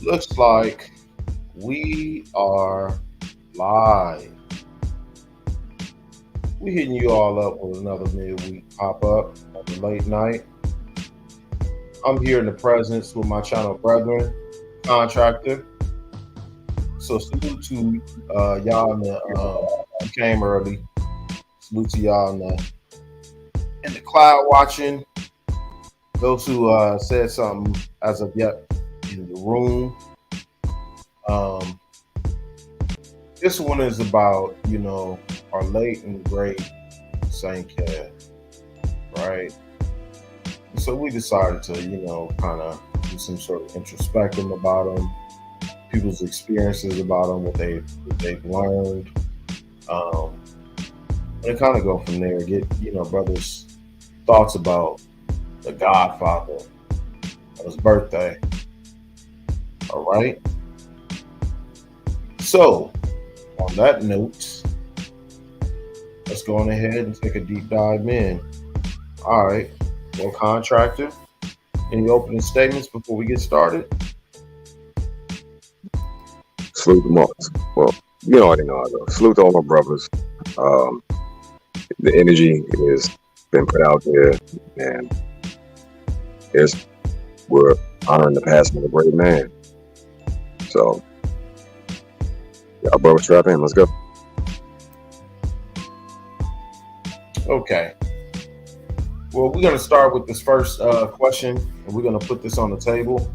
Looks like we are live. We hitting you all up with another midweek pop up on the late night. I'm here in the presence with my channel brethren, contractor. So salute to y'all in the who came early. Salute to y'all in the cloud watching. Those who said something as of yet in the room. Um, this one is about, our late and great Saint Kev, right? So we decided to, kind of do some sort of introspection about him, people's experiences about him, what they've learned, and kind of go from there. Get brothers' thoughts about the Godfather on his birthday. All right. So on that note, let's go on ahead and take a deep dive in. All right. Well, contractor, any opening statements before we get started? Salute them all. Well, you already know I go. Salute to all my brothers. The energy has been put out there, and we're honoring the passing of a great man. So, y'all brothers strap in. Let's go. Okay. Well, we're going to start with this first question, and we're going to put this on the table.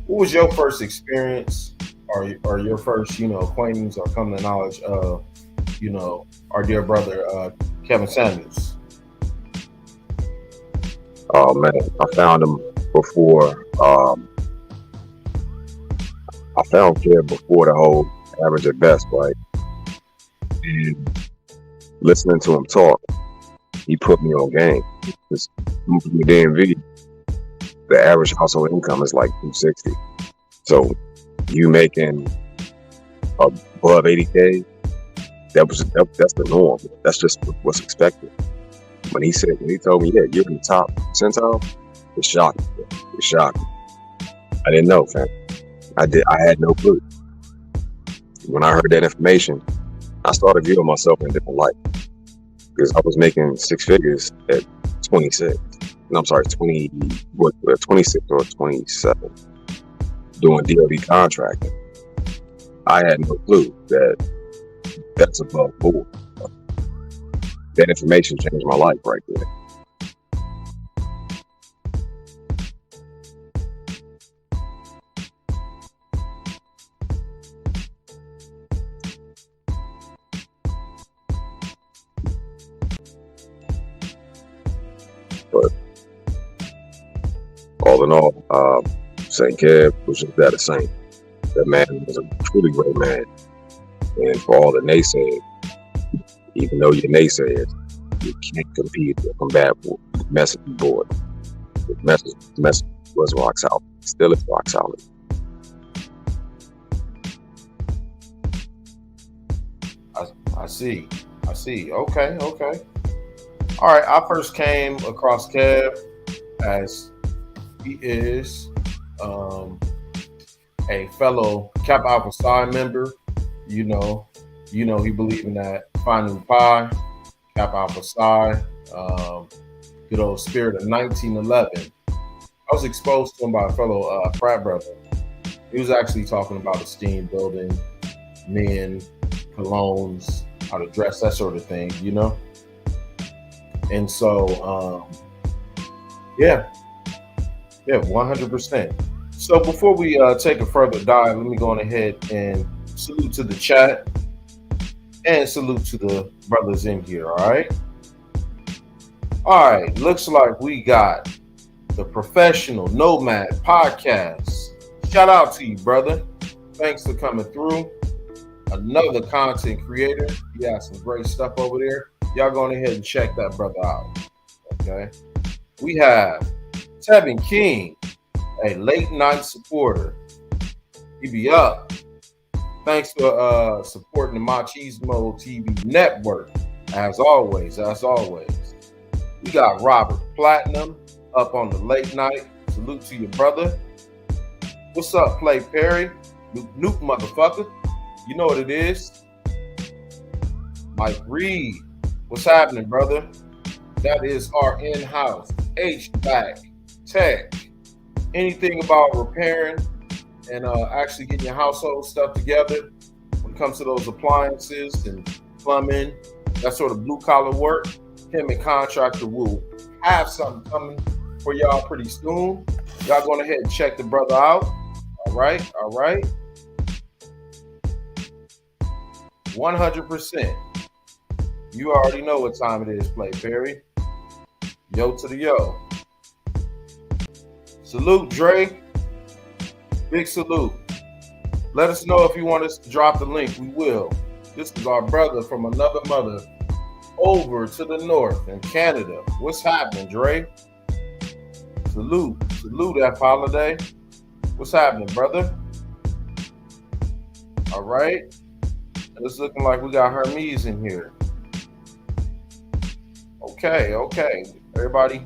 What was your first experience or your first, acquaintance or come to knowledge of, our dear brother, Kevin Samuels? Oh, man. I found him before. I found Kev before the whole average at best, right? And listening to him talk, he put me on game. Just moving the DMV, the average household income is like $260. So you making above $80K, that's the norm. That's just what's expected. When he told me, yeah, you're in the top percentile, it's shocking. It's shocking. I didn't know, fam. I had no clue. When I heard that information, I started viewing myself in a different light. Because I was making six figures at 26. No, I'm sorry, 26 or 27, doing DOD contracting. I had no clue that's above board. That information changed my life right there. But all in all, Saint Kev was just that a saint. That man was a truly great man. And for all the naysayers, even though you're naysayers, you can't compete or combat with the message board. The message was rock solid. Still is rock solid. I see. Okay. All right. I first came across Kev as he is a fellow Kappa Alpha Psi member. He believed in that Phi Pi, Kappa Alpha Psi, good old spirit of 1911. I was exposed to him by a fellow frat brother. He was actually talking about esteem building, men, colognes, how to dress, that sort of thing, And so, 100%. So before we take a further dive, let me go on ahead and salute to the chat and salute to the brothers in here, all right? All right, looks like we got the Professional Nomad Podcast. Shout out to you, brother. Thanks for coming through. Another content creator. He has some great stuff over there. Y'all go ahead and check that brother out, okay? We have Tevin King, a late night supporter. He be up. Thanks for supporting the Machismo TV network. As always. We got Robert Platinum up on the late night. Salute to your brother. What's up, Play Perry? Nuke, motherfucker. You know what it is. Mike Reed. What's happening, brother? That is our in-house HVAC tech. Anything about repairing and actually getting your household stuff together when it comes to those appliances and plumbing, that sort of blue collar work, him and Contractor will have something coming for y'all pretty soon. Y'all go ahead and check the brother out. All right. 100%. You already know what time it is, Play Perry. Yo to the yo. Salute, Dre. Big salute. Let us know if you want us to drop the link. We will. This is our brother from another mother over to the north in Canada. What's happening, Dre? Salute F Holiday. What's happening, brother? All right. It's looking like we got Hermes in here. Okay. Everybody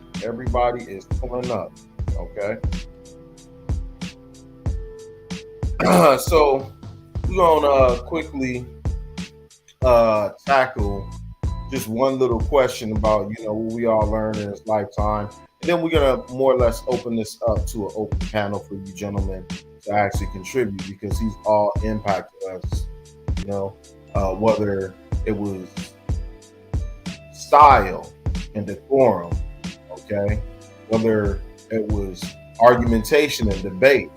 is pulling up. Okay. So we're gonna quickly tackle just one little question about what we all learned in this lifetime, and then we're gonna more or less open this up to an open panel for you gentlemen to actually contribute, because these all impacted us. Whether it was style and decorum, okay, whether it was argumentation and debate,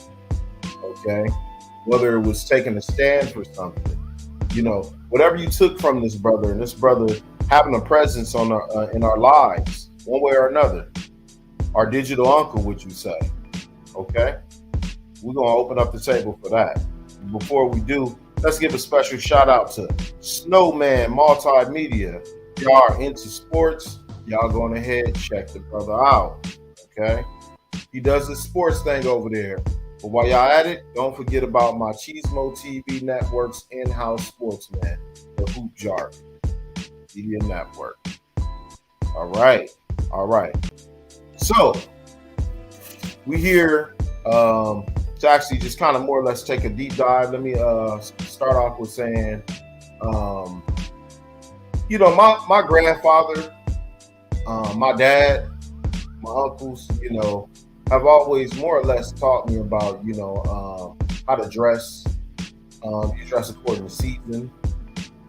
okay, whether it was taking a stand for something, whatever you took from this brother, and this brother having a presence on in our lives, one way or another, our digital uncle, would you say? Okay, we're gonna open up the table for that. Before we do, let's give a special shout out to Snowman Multimedia. Y'all are into sports. Y'all going ahead, check the brother out. Okay, he does the sports thing over there. But while y'all at it, don't forget about my Chismo TV Network's in-house sportsman, the Hoop Jar Media Network. All right. So we here to actually just kind of more or less take a deep dive. Let me start off with saying, my grandfather, my dad, my uncles, have always more or less taught me about, how to dress. You dress according to season,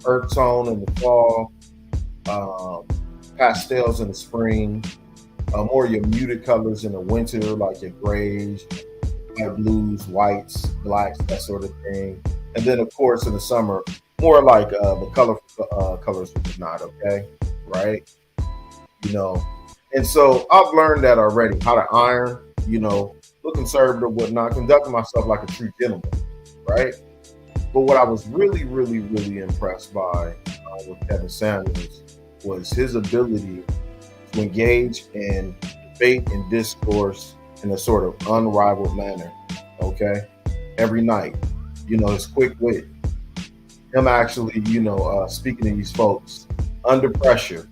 earth tone in the fall, pastels in the spring, more your muted colors in the winter, like your grays, light blues, whites, blacks, that sort of thing. And then, of course, in the summer, more like the colorful colors of the night, okay? Right? And so I've learned that already, how to iron, look conservative, whatnot, conducting myself like a true gentleman, right? But what I was really, really, really impressed by with Kevin Samuels was his ability to engage in debate and discourse in a sort of unrivaled manner, okay? Every night, his quick wit, him actually, speaking to these folks under pressure.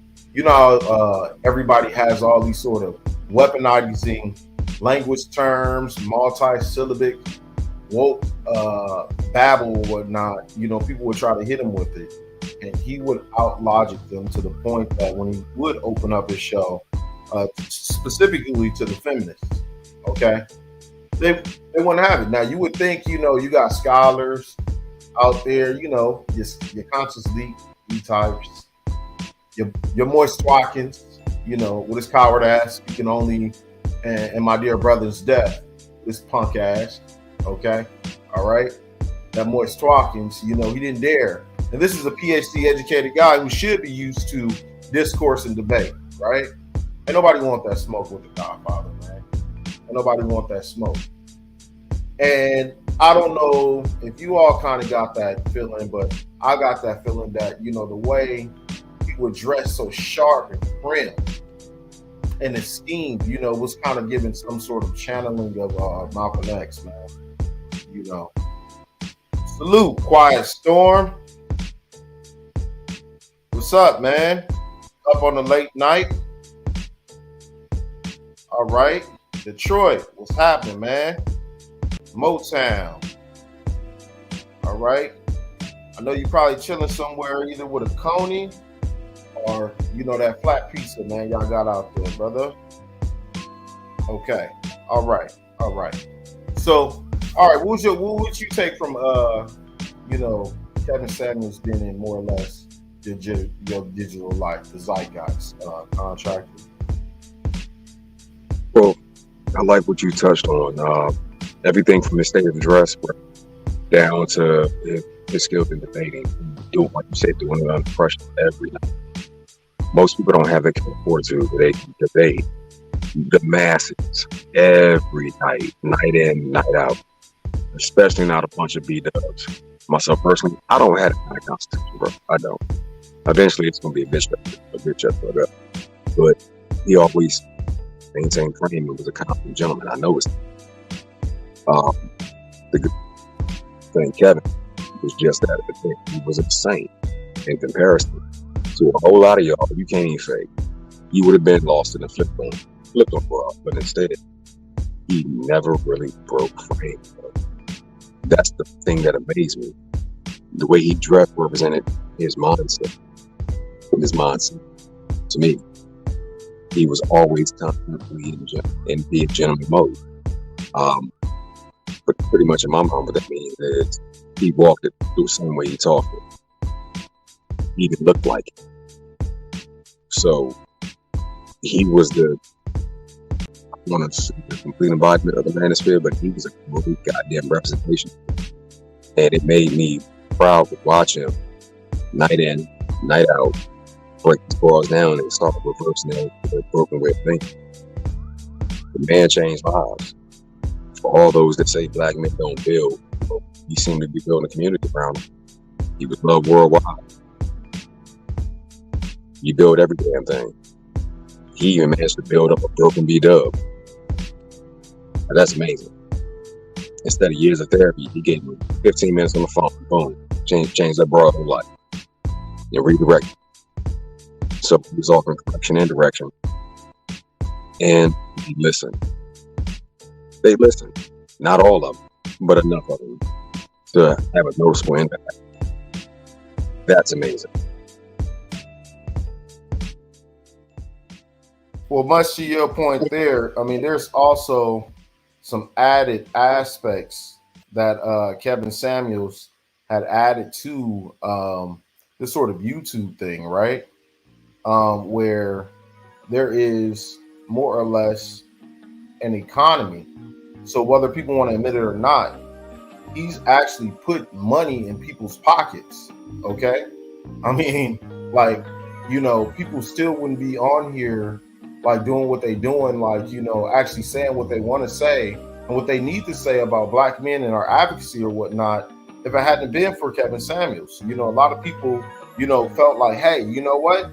Everybody has all these sort of weaponizing language terms, multi-syllabic, woke babble or whatnot. People would try to hit him with it, and he would out-logic them to the point that when he would open up his show, specifically to the feminists, okay, they wouldn't have it. Now, you would think, you got scholars out there, your conscious leak types, your Moist Watkins, with his coward ass speaking only and my dear brother's death, this punk ass, okay, all right, that Moist Watkins, he didn't dare. And this is a PhD educated guy who should be used to discourse and debate, right? Ain't nobody want that smoke with the Godfather, man. Ain't nobody want that smoke. And I don't know if you all kind of got that feeling, but I got that feeling that, the way he would dress so sharp and prim and esteemed, was kind of giving some sort of channeling of Malcolm X, man. Salute, Quiet Storm. What's up, man? Up on the late night. All right. Detroit, what's happening, man? Motown. All right. I know you probably chilling somewhere either with a coney or that flat pizza, man. Y'all got out there, brother. Okay. All right. All right. So, all right. What would you take from you know, Kevin Samuels being in more or less your digital life, the zeitgeist contractor? Well, I like what you touched on. Everything from his state of address down to his skills in debating, doing like you said, doing it under pressure every night. Most people don't have the fortitude where they can debate the masses every night, night in, night out. Especially not a bunch of B-dubs. Myself personally, I don't have that kind of constitution, bro. I don't. Eventually, it's going to be a bitch up for that. But he always maintained frame and was a confident gentleman. I know it's the good thing. Kevin was just that. He was a saint in comparison to a whole lot of y'all. You can't even fake. You would have been lost in a flipped on world, but instead, he never really broke frame. That's the thing that amazed me. The way he dressed represented his mindset. To me, he was always constantly in being gentleman mode. But pretty much in my mind, what that means is he walked it through the same way he talked it. He even looked like it. So he was the complete embodiment of the manosphere, but he was a complete goddamn representation. And it made me proud to watch him night in, night out, break these bars down and start reversing their broken way of thinking. The man changed lives. For all those that say black men don't build, he seemed to be building a community around him. He was loved worldwide. You build every damn thing. He even managed to build up a broken B-dub. Now, that's amazing. Instead of years of therapy, he gave me 15 minutes on the phone. Boom. Changed that broad whole life. And redirected. So he was offering correction and direction. And he listened. They listened. Not all of them, but enough of them to have a noticeable impact. That's amazing. Well, much to your point there, I mean, there's also some added aspects that Kevin Samuels had added to this sort of YouTube thing, right? Where there is more or less an economy. So whether people want to admit it or not, he's actually put money in people's pockets. Okay. I mean, like, people still wouldn't be on here like doing what they doing, like, actually saying what they want to say and what they need to say about black men and our advocacy or whatnot, if it hadn't been for Kevin Samuels. A lot of people, felt like, hey, you know what?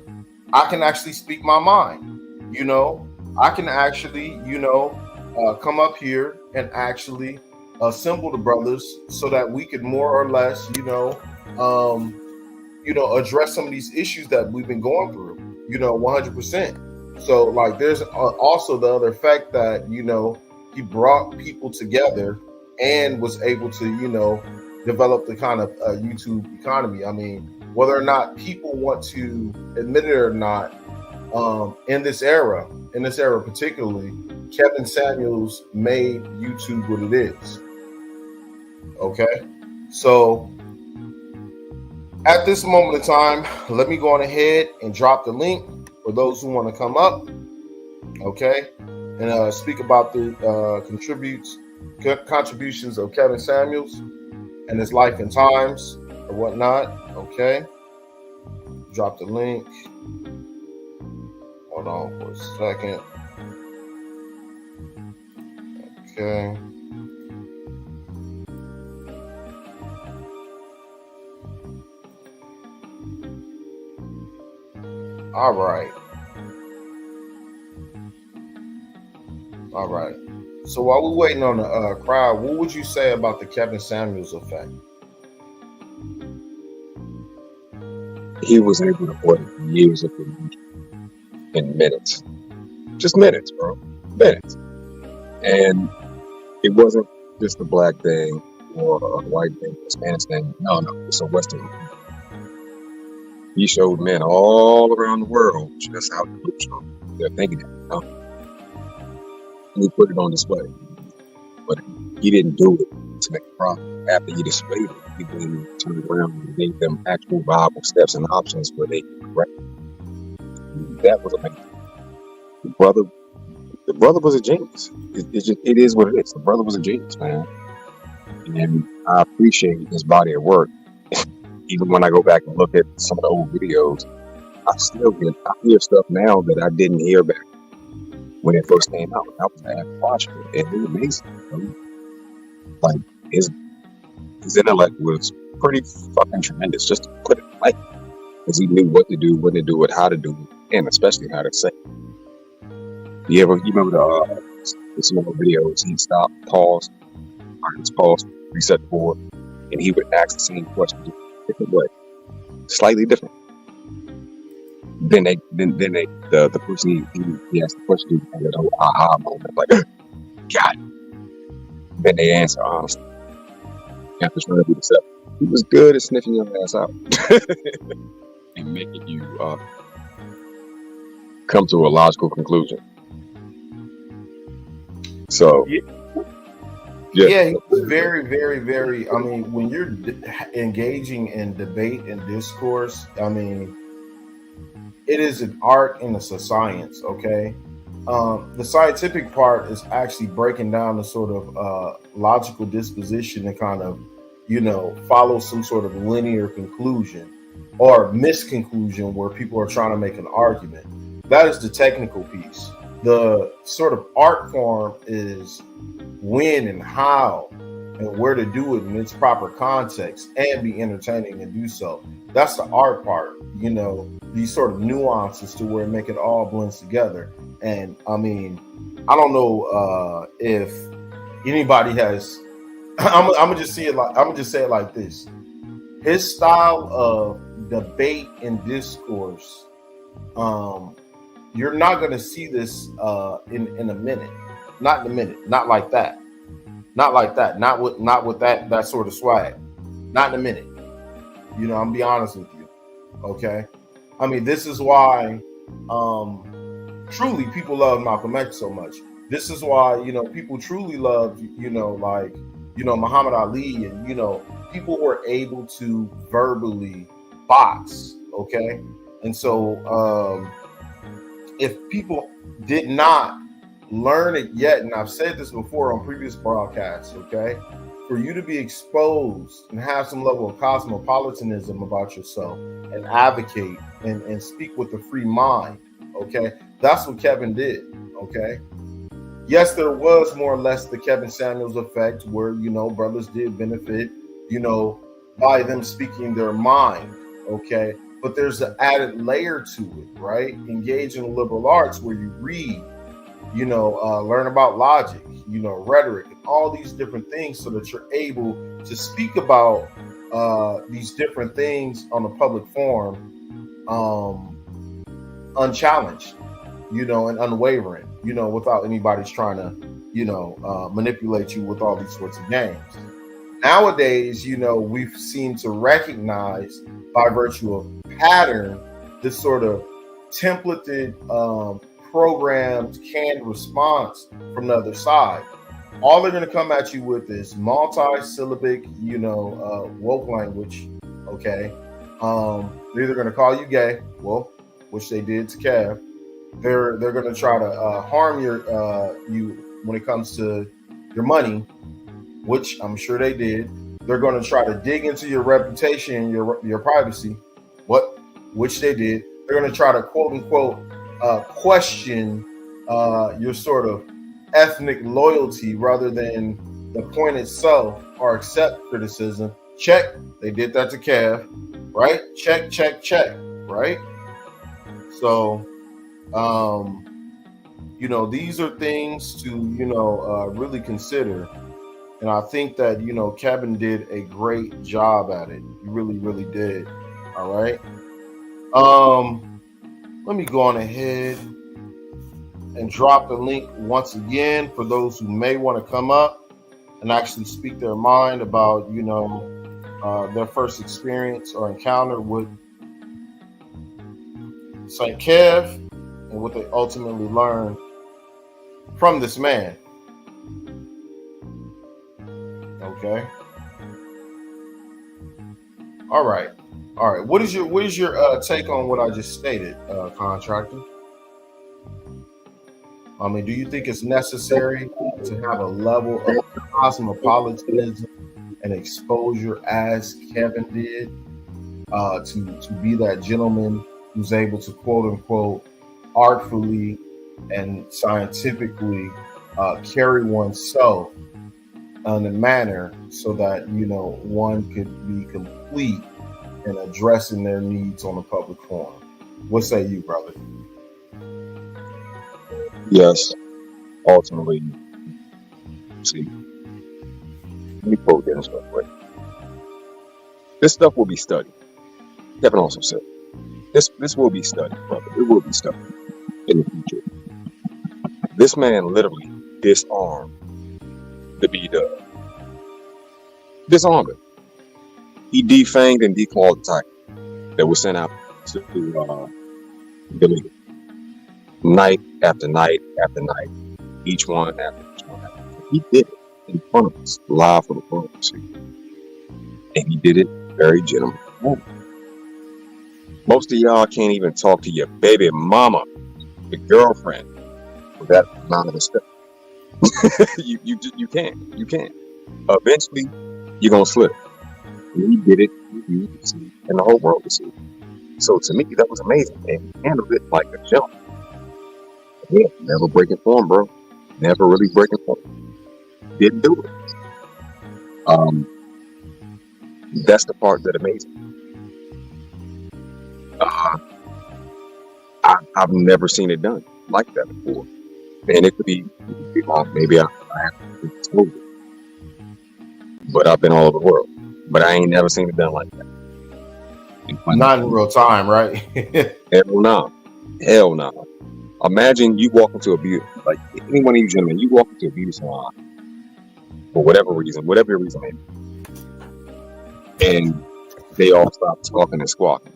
I can actually speak my mind. I can actually, come up here and actually assemble the brothers so that we could more or less, address some of these issues that we've been going through, 100%. So, like, there's also the other effect that, he brought people together and was able to, develop the kind of YouTube economy. I mean, whether or not people want to admit it or not, in this era particularly, Kevin Samuels made YouTube what it is. Okay, so at this moment in time, let me go on ahead and drop the link for those who want to come up, okay, and speak about the contributions of Kevin Samuels and his life and times or whatnot. Okay, drop the link. Hold on for a second. Okay. All right. So while we're waiting on the crowd, what would you say about the Kevin Samuels effect? He was able to put years of information in minutes. Just minutes, bro. Minutes. And it wasn't just a black thing or a white thing, a Spanish thing. No, it's a Western. He showed men all around the world just how delusional they're thinking. And he put it on display. But he didn't do it to make a profit. After he displayed it, he then turned around and gave them actual viable steps and options where they could correct it. That was amazing. The brother was a genius. It is what it is. The brother was a genius, man. And I appreciate his body of work. Even when I go back and look at some of the old videos, I hear stuff now that I didn't hear back when it first came out. I was watching it, and it was amazing. You know? Like his intellect was pretty fucking tremendous, just to put it like, because he knew what to do, when to do it, how to do it, and especially how to say it. You remember the small videos? He'd stop, pause, reset the board, and he would ask the same question in a different way, slightly different. Then the person he asked the question and the whole aha moment, like, got it. Then they answer honestly. After trying to be deceptive, he was good at sniffing your ass out and making you come to a logical conclusion. So, yeah, he was very, very, very. I mean, when you're engaging in debate and discourse, I mean, it is an art and it's a science. Okay, the scientific part is actually breaking down the sort of logical disposition and kind of, follow some sort of linear conclusion or misconclusion where people are trying to make an argument. That is the technical piece. The sort of art form is when and how and where to do it in its proper context and be entertaining and do so. That's the art part, these sort of nuances to where make it all blends together. And I mean, I don't know if anybody has. I'm gonna just say it like this. His style of debate and discourse, you're not gonna see this in a minute. Not in a minute. Not like that. Not like that. Not with that sort of swag. Not in a minute. I'm gonna be honest with you. Okay. I mean, this is why truly people love Malcolm X so much. This is why, people truly love, Muhammad Ali, and, people were able to verbally box. Okay. And so if people did not learn it yet, and I've said this before on previous broadcasts, okay, for you to be exposed and have some level of cosmopolitanism about yourself and advocate and speak with a free mind, okay, that's what Kevin did, okay. Yes, there was more or less the Kevin Samuels effect where, brothers did benefit, by them speaking their mind, okay, but there's an added layer to it, right? Engage in liberal arts where you read, learn about logic, rhetoric, and all these different things so that you're able to speak about these different things on a public forum unchallenged, and unwavering, without anybody's trying to, manipulate you with all these sorts of games. Nowadays, we've seemed to recognize by virtue of pattern this sort of templated programmed canned response from the other side. All they're going to come at you with is multi-syllabic, woke language. Okay, they're either going to call you gay, well, which they did to Kev. They're going to try to harm you when it comes to your money, which I'm sure they did. They're going to try to dig into your reputation, your privacy, which they did. They're going to try to quote unquote question your sort of ethnic loyalty rather than the point itself, or accept criticism. Check. They did that to Kev, right? Check, right? So, these are things to, really consider. And I think that, Kevin did a great job at it. He really, really did. All right. Let me go on ahead and drop the link once again for those who may want to come up and actually speak their mind about, their first experience or encounter with Saint Kev and what they ultimately learned from this man. Okay. All right. All right. What is your take on what I just stated, contractor? I mean, do you think it's necessary to have a level of cosmopolitanism and exposure as Kevin did, to be that gentleman who's able to quote unquote artfully and scientifically carry oneself in a manner so that one could be complete in addressing their needs on a public forum? What say you, brother? Yes, ultimately, see, let me quote this real quick. This stuff will be studied. Kevin also said, this will be studied, brother. It will be studied in the future. This man literally disarmed the B-Dub. Disarmed it. He defanged and declawed the title that was sent out to delete it. Night after night after night, each one after each one after. He did it in front of us, live for the world to see, and he did it very gentlemanly. Most of y'all can't even talk to your baby mama, your girlfriend, with that amount of respect. you can't. Eventually, you're gonna slip. And he did it, you could see, and the whole world could see. So to me, that was amazing, and he handled it like a gentleman. Yeah, never breaking form, bro. Never really breaking form. Didn't do it. That's the part that amazed me. I've never seen it done like that before. And it could be wrong. Maybe I have to expose it. But I've been all over the world. But I ain't never seen it done like that. Not in real time, right? Hell no. Hell no. Imagine you walk into a beauty, like any one of you gentlemen, you walk into a beauty salon for whatever your reason may be, and they all stop talking and squawking.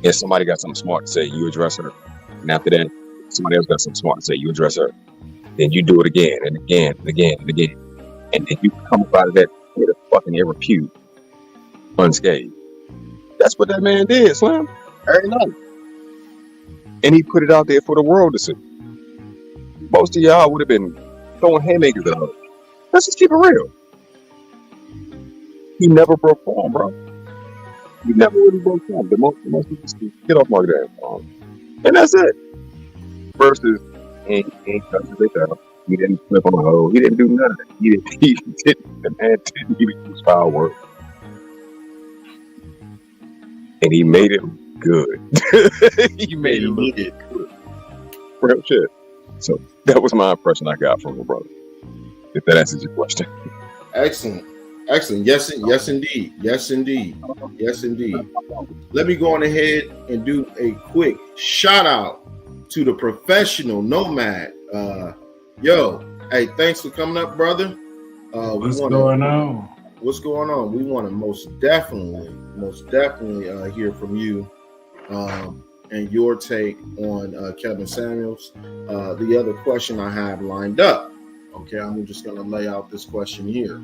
And somebody got something smart to say, you address her. And after that, somebody else got something smart to say, you address her. Then you do it again and again and again and again. And then you come up out of that with a fucking air repute unscathed. That's what that man did, Slim. Every night. And he put it out there for the world to see. Most of y'all would have been throwing haymakers at her. Let's just keep it real. He never broke form, bro. He never really broke form. The most people just get off my damn phone. And that's it. Versus, he ain't touching it down. He didn't flip on a hoe. He didn't do none of that. The man didn't even use foul work. And he made it good. He made it look good. Real shit. So that was my impression I got from him, brother. If that answers your question. Excellent. Yes, indeed. Yes, indeed. Let me go on ahead and do a quick shout out to the professional nomad. Hey, thanks for coming up, brother. What's going on? What's going on? We want to most definitely hear from you and your take on Kevin Samuels. The other question I have lined up. Okay, I'm just going to lay out this question here.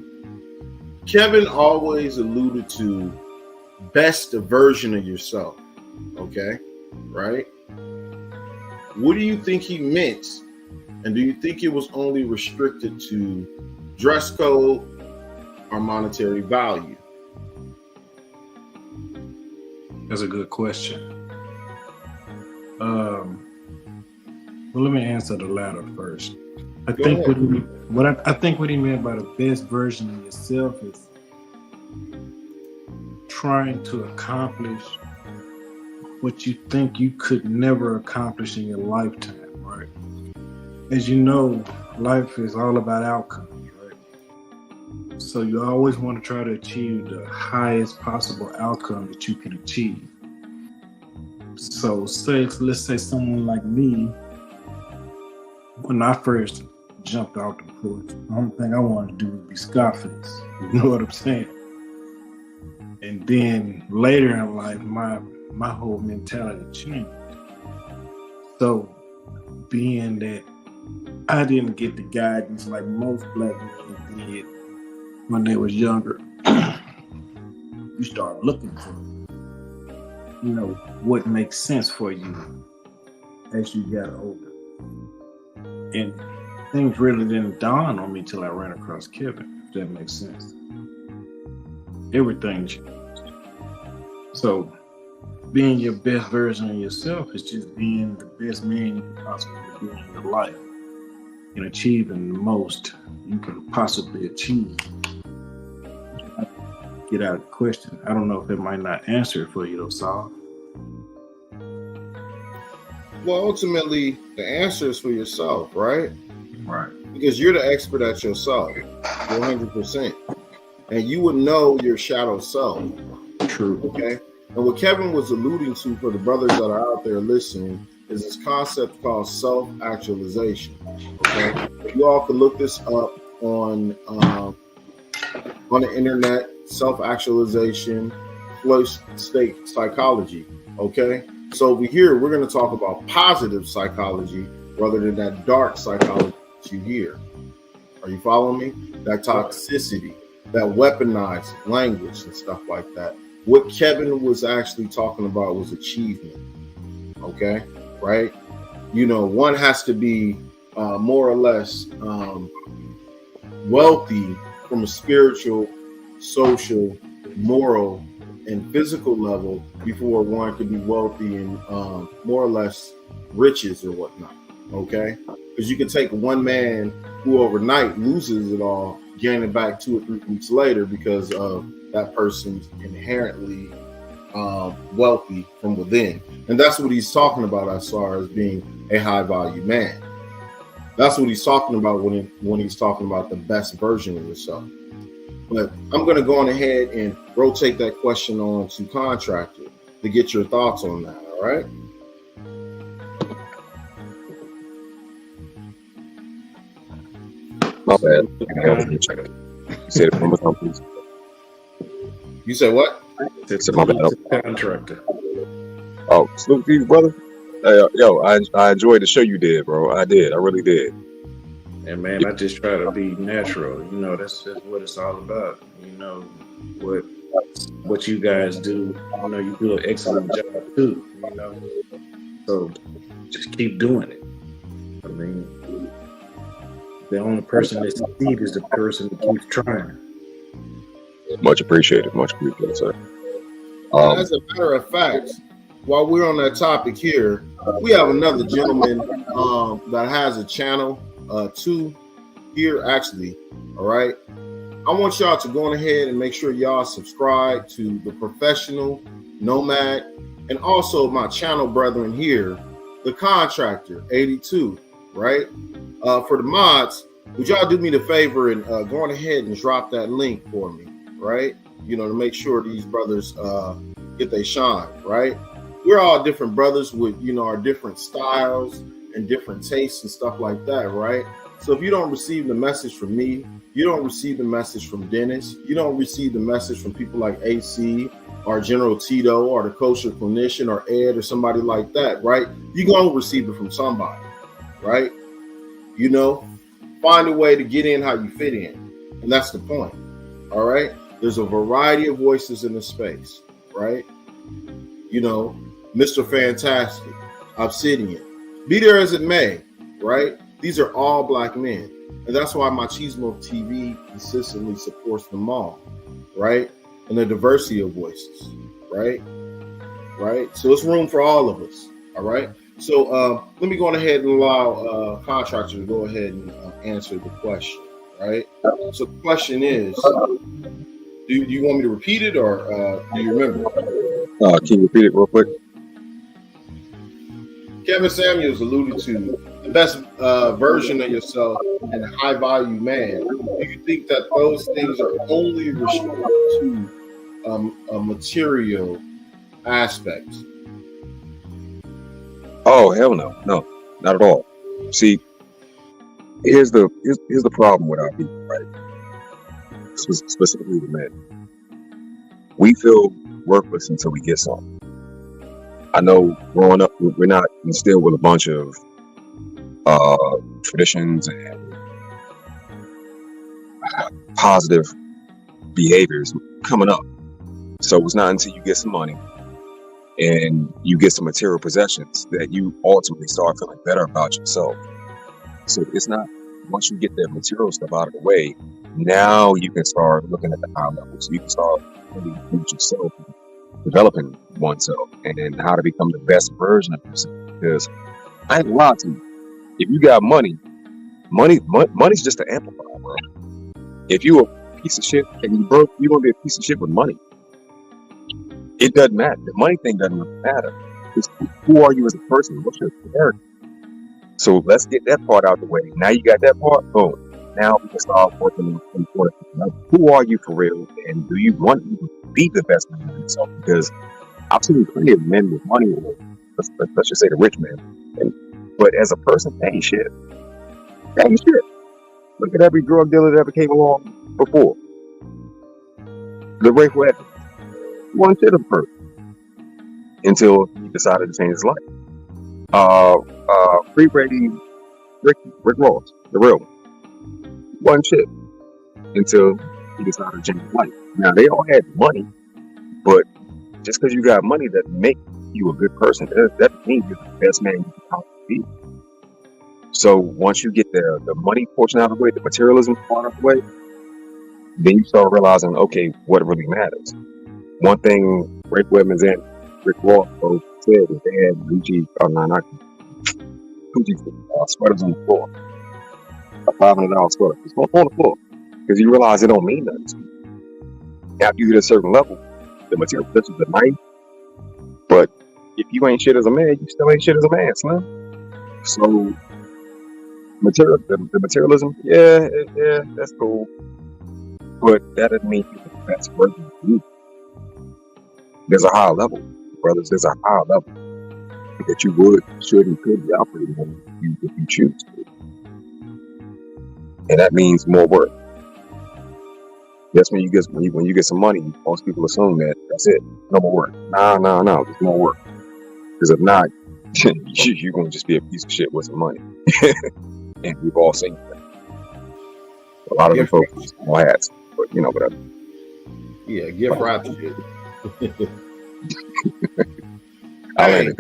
Kevin always alluded to best version of yourself. Okay, right? What do you think he meant? And do you think it was only restricted to dress code or monetary value? That's a good question. Well, let me answer the latter first. I think what he meant by the best version of yourself is trying to accomplish what you think you could never accomplish in your lifetime, right? As you know, life is all about outcomes, right? So you always want to try to achieve the highest possible outcome that you can achieve. So let's say someone like me, when I first jumped off the porch. The only thing I wanted to do was be Scarface. You know what I'm saying? And then later in life, my whole mentality changed. So, being that I didn't get the guidance like most black men did when they was younger, you start looking for, what makes sense for you as you got older. And things really didn't dawn on me till I ran across Kevin, if that makes sense. Everything changed. So, being your best version of yourself is just being the best man you can possibly be in your life and achieving the most you can possibly achieve. Get out of the question. I don't know if it might not answer it for you though, Saul. Well, ultimately, the answer is for yourself, right? Right. Because you're the expert at yourself, 100%. And you would know your shadow self. True. Okay? And what Kevin was alluding to for the brothers that are out there listening is this concept called self-actualization. Okay? You all can look this up on the internet, self-actualization, flow state psychology. Okay? So over here, we're going to talk about positive psychology rather than that dark psychology that you hear. Are you following me? That toxicity, that weaponized language and stuff like that. What Kevin was actually talking about was achievement. Okay? Right? One has to be more or less wealthy from a spiritual, social, moral, and physical level before one could be wealthy in more or less riches or whatnot. Okay? Because you can take one man who overnight loses it all, gain it back 2 or 3 weeks later because of that person's inherently wealthy from within. And that's what he's talking about as far as being a high value man. That's what he's talking about when he's talking about the best version of yourself. But I'm going to go on ahead and rotate that question on to Contractor to get your thoughts on that. All right. My bad. You said it one more time, please. You said what? Said my bad. Contractor. Oh, salute to you, brother. Yo, I enjoyed the show you did, bro. I did. I really did. And man, I just try to be natural. That's what it's all about. What you guys do. You do an excellent job too. So just keep doing it. I mean, the only person that succeeds is the person that keeps trying. Much appreciated. Much appreciated, sir. As a matter of fact, while we're on that topic here, we have another gentleman that has a channel too here actually. All right. I want y'all to go on ahead and make sure y'all subscribe to the Professional Nomad and also my channel brethren here, the Contractor 82. Right. For the mods, would y'all do me the favor and go on ahead and drop that link for me? Right. To make sure these brothers get their shine. Right. We're all different brothers with, our different styles and different tastes and stuff like that. Right. So if you don't receive the message from me, you don't receive the message from Dennis, you don't receive the message from people like AC or General Tito or the kosher clinician or Ed or somebody like that. Right. You're going to receive it from somebody. Right. Find a way to get in how you fit in. And that's the point. All right. There's a variety of voices in the space. Right. Mr. Fantastic, Obsidian, be there as it may, right? These are all black men. And that's why Machismo TV consistently supports them all, right? And the diversity of voices, right? Right? So it's room for all of us, all right? So let me go on ahead and allow Contractor to go ahead and answer the question, right? So the question is, do you want me to repeat it or do you remember? Can you repeat it real quick? Kevin Samuels alluded to the best version of yourself and a high value man. Do you think that those things are only restricted to a material aspect? Oh, hell no. No, not at all. See, Here's the problem with our people, right? Specifically the men. We feel worthless until we get something. I know growing up, we're not instilled with a bunch of traditions and positive behaviors coming up. So it's not until you get some money and you get some material possessions that you ultimately start feeling better about yourself. So it's not, once you get that material stuff out of the way, now you can start looking at the high levels. So you can start looking at yourself, developing oneself, and how to become the best version of yourself. Because I ain't gonna lie to you, if you got money's just an amplifier, bro. If you a piece of shit and you broke, you're gonna be a piece of shit with money. It doesn't matter. The money thing doesn't really matter. It's who are you as a person? What's your character? So let's get that part out the way. Now you got that part, boom. Now we can start working on who are you for real, and do you want to be the best man of yourself? Because I've seen plenty of men with money, or let's just say the rich man, but as a person, they ain't shit. They ain't shit. Look at every drug dealer that ever came along before. The Ray Webb, one shit of a person until he decided to change his life. Free Brady, Rick Ross, the real one shit until he decided to change his life. Now they all had money, but just because you got money doesn't make you a good person. That means you're the best man you can possibly be. So once you get the money portion out of the way, the materialism part out of the way, then you start realizing, okay, what really matters. One thing Rick Webmans and Rick Ross both said is they had Gucci, sweaters on the floor. A $500 sweater. It's on the floor. Because you realize it don't mean nothing to you. After you hit a certain level, the material touches the nice. But if you ain't shit as a man, you still ain't shit as a man, Slim. So the materialism, yeah, that's cool. But that doesn't mean you're the best version of you. There's a higher level, brothers. There's a higher level that you would, should, and could be operating on if you choose to. And that means more work. That's when you get some money, most people assume that that's it. No more work. No. There's more work. Because if not, you're going to just be a piece of shit with some money. And we've all seen that. A lot of the folks all hats, but whatever. Yeah, gift wrap shit. Hey.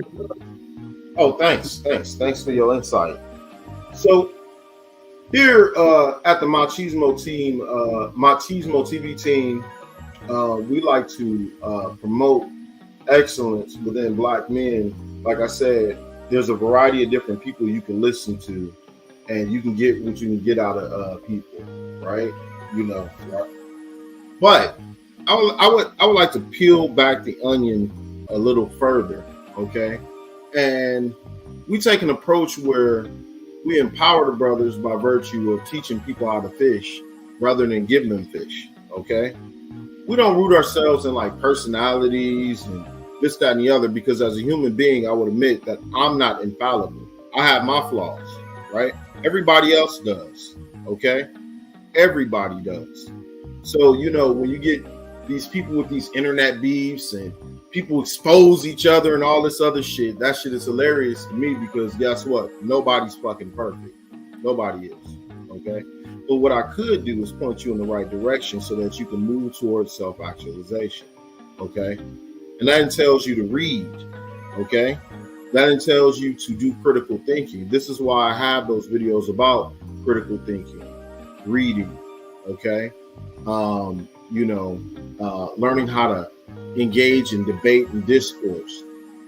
Oh, thanks for your insight. So here at the Machismo team, Machismo TV team, we like to promote excellence within Black men. Like I said, there's a variety of different people you can listen to, and you can get what you can get out of people, right? Right? But I would like to peel back the onion a little further, okay? And we take an approach where we empower the brothers by virtue of teaching people how to fish rather than giving them fish, okay? We don't root ourselves in like personalities and this, that, and the other, because as a human being, I would admit that I'm not infallible. I have my flaws, right? Everybody else does, okay? Everybody does. So, when you get these people with these internet beefs and people expose each other and all this other shit, that shit is hilarious to me, because guess what? Nobody's fucking perfect. Nobody is, okay? But what I could do is point you in the right direction so that you can move towards self-actualization, okay? And that entails you to read, okay? That entails you to do critical thinking. This is why I have those videos about critical thinking, reading, okay? Learning how to engage in debate and discourse,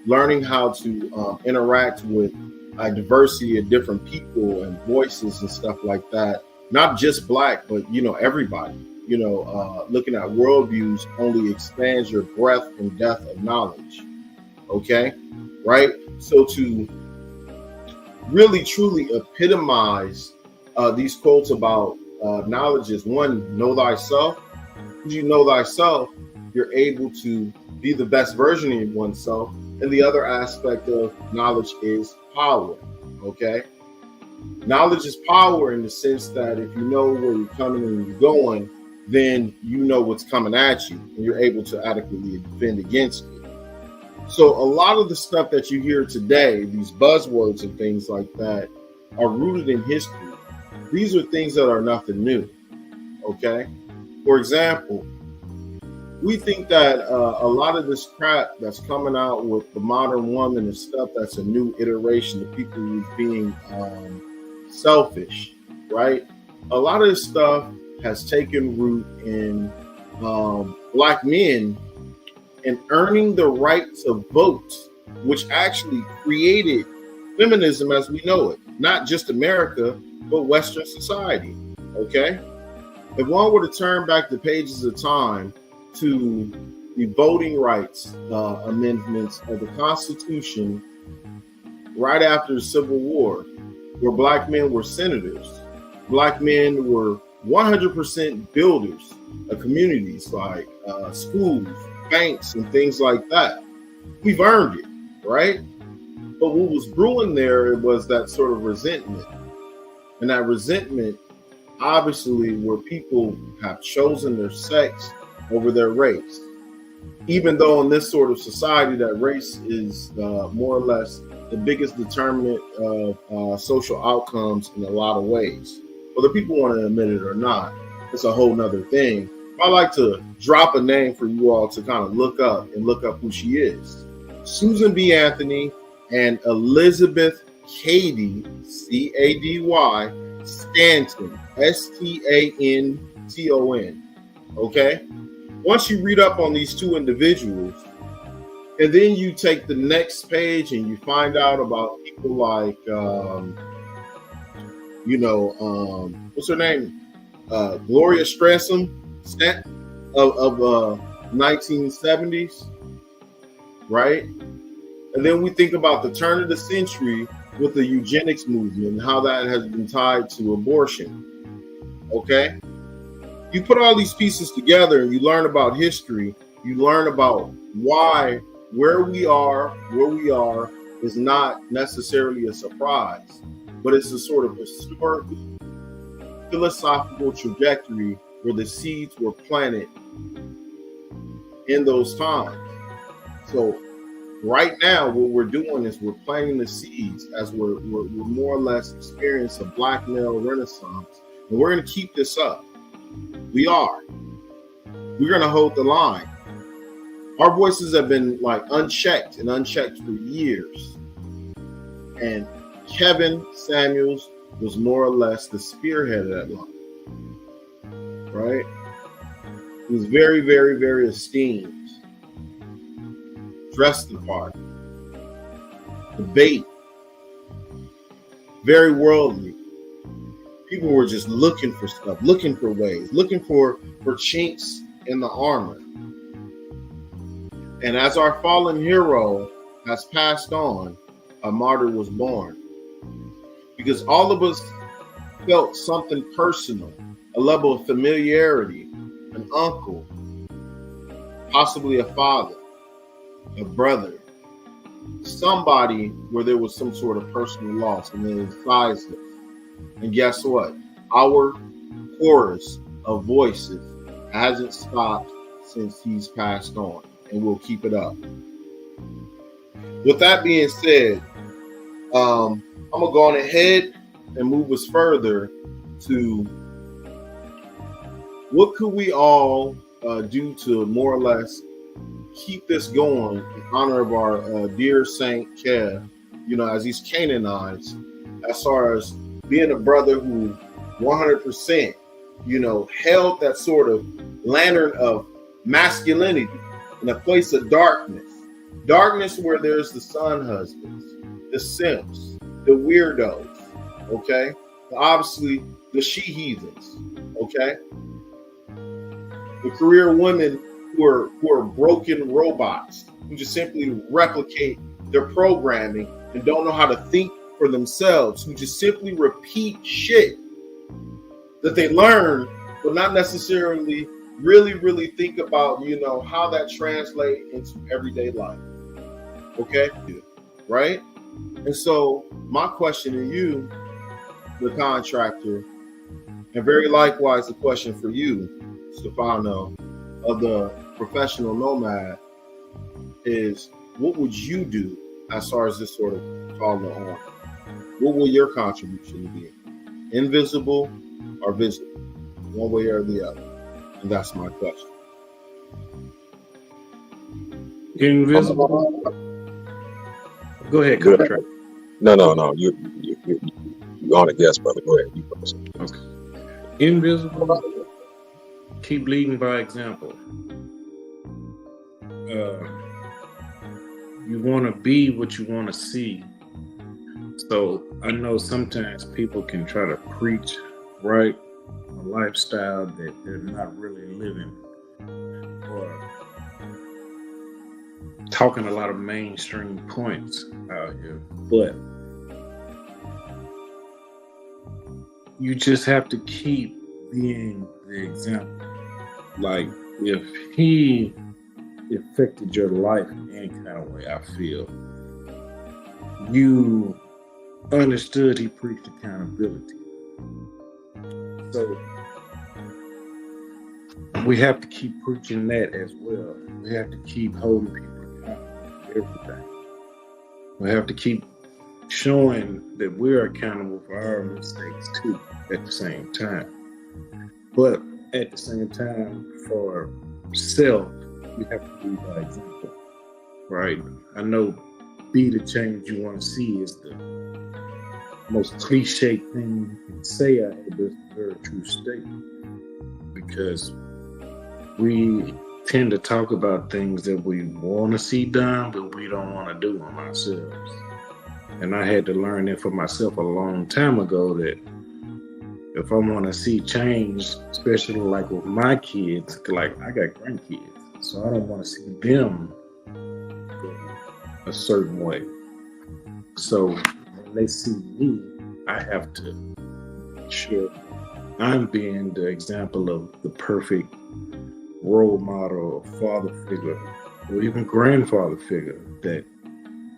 learning how to interact with a diversity of different people and voices and stuff like that. Not just Black, but, everybody. Looking at worldviews only expands your breadth and depth of knowledge, okay? Right? So to really, truly epitomize these quotes about knowledge is, one, know thyself. As you know thyself, you're able to be the best version of oneself. And the other aspect of knowledge is power, okay? Knowledge is power in the sense that if you know where you're coming and you're going, then you know what's coming at you and you're able to adequately defend against it. So a lot of the stuff that you hear today, these buzzwords and things like that, are rooted in history. These are things that are nothing new. Okay? For example, we think that a lot of this crap that's coming out with the modern woman and stuff that's a new iteration of people who's being selfish, right? A lot of this stuff has taken root in black men and earning the right to vote, which actually created feminism as we know it, not just America, but Western society. Okay? If one were to turn back the pages of time to the voting rights amendments of the Constitution right after the Civil War, where black men were senators, black men were 100% builders of communities like schools, banks, and things like that. We've earned it, right? But what was brewing there was that sort of resentment. And that resentment, obviously, where people have chosen their sex over their race. Even though in this sort of society that race is more or less the biggest determinant of social outcomes in a lot of ways. Whether people want to admit it or not, it's a whole nother thing. I like to drop a name for you all to kind of look up who she is. Susan B. Anthony and Elizabeth Cady, C-A-D-Y, Stanton, S-T-A-N-T-O-N. Okay? Once you read up on these two individuals, and then you take the next page and you find out about people like, what's her name? Gloria Streisand of 1970s, right? And then we think about the turn of the century with the eugenics movement and how that has been tied to abortion. Okay? You put all these pieces together and you learn about history, you learn about why where we are is not necessarily a surprise, but it's a sort of historical, philosophical trajectory where the seeds were planted in those times. So right now, what we're doing is we're planting the seeds as we're more or less experiencing a black male renaissance, and we're going to keep this up. We are. We're going to hold the line. Our voices have been like unchecked for years. And Kevin Samuels was more or less the spearhead of that line. Right? He was very, very, very esteemed. Dressed the part. Debate. Very worldly. People were just looking for stuff, looking for ways, looking for chinks in the armor. And as our fallen hero has passed on, a martyr was born. Because all of us felt something personal, a level of familiarity, an uncle, possibly a father, a brother, somebody where there was some sort of personal loss, and then it inspires us. And guess what? Our chorus of voices hasn't stopped since he's passed on, and we'll keep it up. With that being said, I'm going to go on ahead and move us further to what could we all do to more or less keep this going in honor of our dear Saint Kev, as he's canonized, as far as being a brother who 100%, held that sort of lantern of masculinity in a place of darkness. Darkness where there's the son husbands, the simps, the weirdos, okay? Obviously, the she-heathens, okay? The career women who are broken robots, who just simply replicate their programming and don't know how to think for themselves, who just simply repeat shit that they learn, but not necessarily really think about, how that translates into everyday life. Okay? Right? And so my question to you the contractor, and very likewise the question for you, Stefano, of the professional nomad is, what would you do as far as this sort of follow on? What will your contribution be? Invisible or visible? One way or the other. And that's my question. Invisible. Go ahead, Good. contract. No. You on a guess, brother. Go ahead. You first. Okay. Invisible. Keep leading by example. You want to be what you want to see. So I know sometimes people can try to preach, right, a lifestyle that they're not really living, or talking a lot of mainstream points out here. But you just have to keep being the example. Like, if he affected your life in any kind of way, I feel you understood he preached accountability. So we have to keep preaching that as well. We have to keep holding people accountable for everything. We have to keep showing that we're accountable for our mistakes too at the same time. But at the same time, for self, we have to be by example, right? I know be the change you want to see is the most cliche thing you can say out here, but it's a very true statement. Because we tend to talk about things that we want to see done, but we don't want to do them ourselves. And I had to learn that for myself a long time ago, that if I want to see change, especially like with my kids, like I got grandkids, so I don't want to see them go a certain way. So when they see me, I have to make sure I'm being the example of the perfect role model or father figure, or even grandfather figure that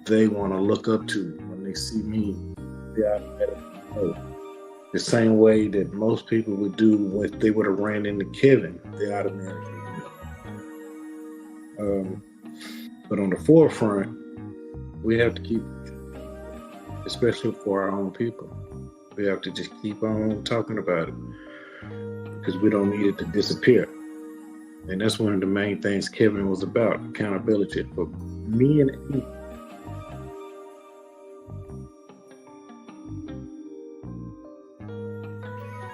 they want to look up to when they see me. They automatically know. The same way that most people would do if they would have ran into Kevin, they automatically knew. But on the forefront, we have to keep, especially for our own people, we have to just keep on talking about it, because we don't need it to disappear. And that's one of the main things Kevin was about, accountability for me and him.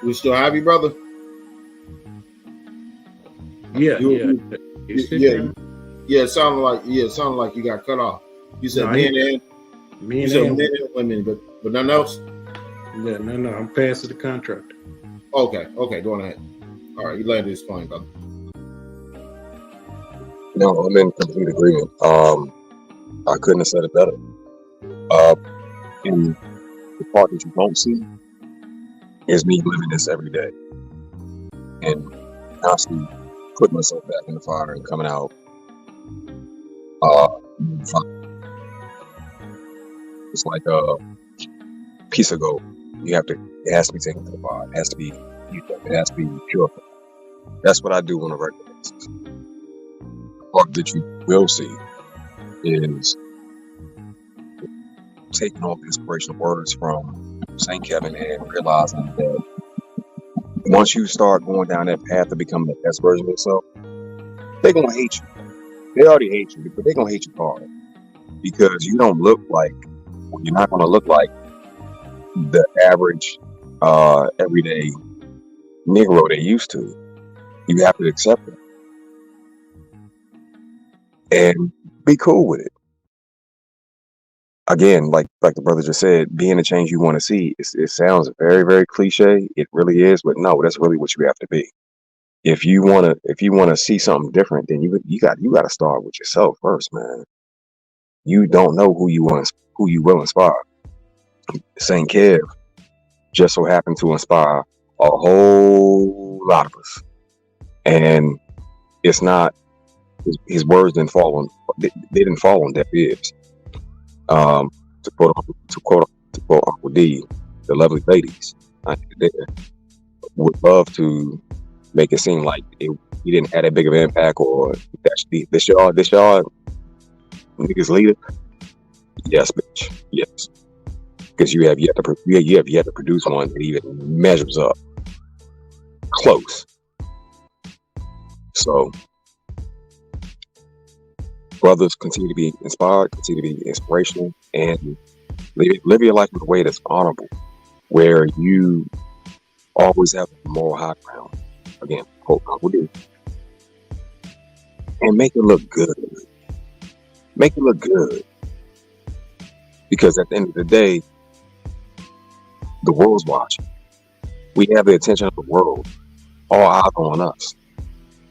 We still have you, brother? Yeah. It sounded like you got cut off. You said men and women, but nothing else? Yeah, no, I'm past the contract. Okay, go on ahead. All right, you landed his plane, brother. No, I'm in complete agreement. I couldn't have said it better. And the part that you don't see is me living this every day and constantly putting myself back in the fire and coming out. It's like a piece of gold. It has to be taken to the fire. It has to be purified. That's what I do on a regular basis. The part that you will see is taking all the inspirational words from Saint Kev and realizing that once you start going down that path to becoming the best version of yourself, they're gonna hate you. They already hate you, but they're gonna hate you hard because you don't look like, well, you're not gonna look like the average everyday Negro they used to. You have to accept it and be cool with it. Again, like the brother just said, being the change you want to see. It sounds very, very cliche. It really is, but no, that's really what you have to be. If you wanna see something different, then you got to start with yourself first, man. You don't know who you will inspire. Saint Kev just so happened to inspire a whole lot of us, and it's not his words didn't fall on deaf ears. To quote Uncle D, the lovely ladies there would love to make it seem like he didn't have that big of an impact, or this y'all niggas leader. Yes, bitch. Yes, because you have yet to produce one that even measures up close. So, brothers, continue to be inspired, continue to be inspirational, and live your life in a way that's honorable, where you always have the moral high ground. Again, quote Uncle D. And make it look good. Make it look good. Because at the end of the day, the world's watching. We have the attention of the world. All eyes on us.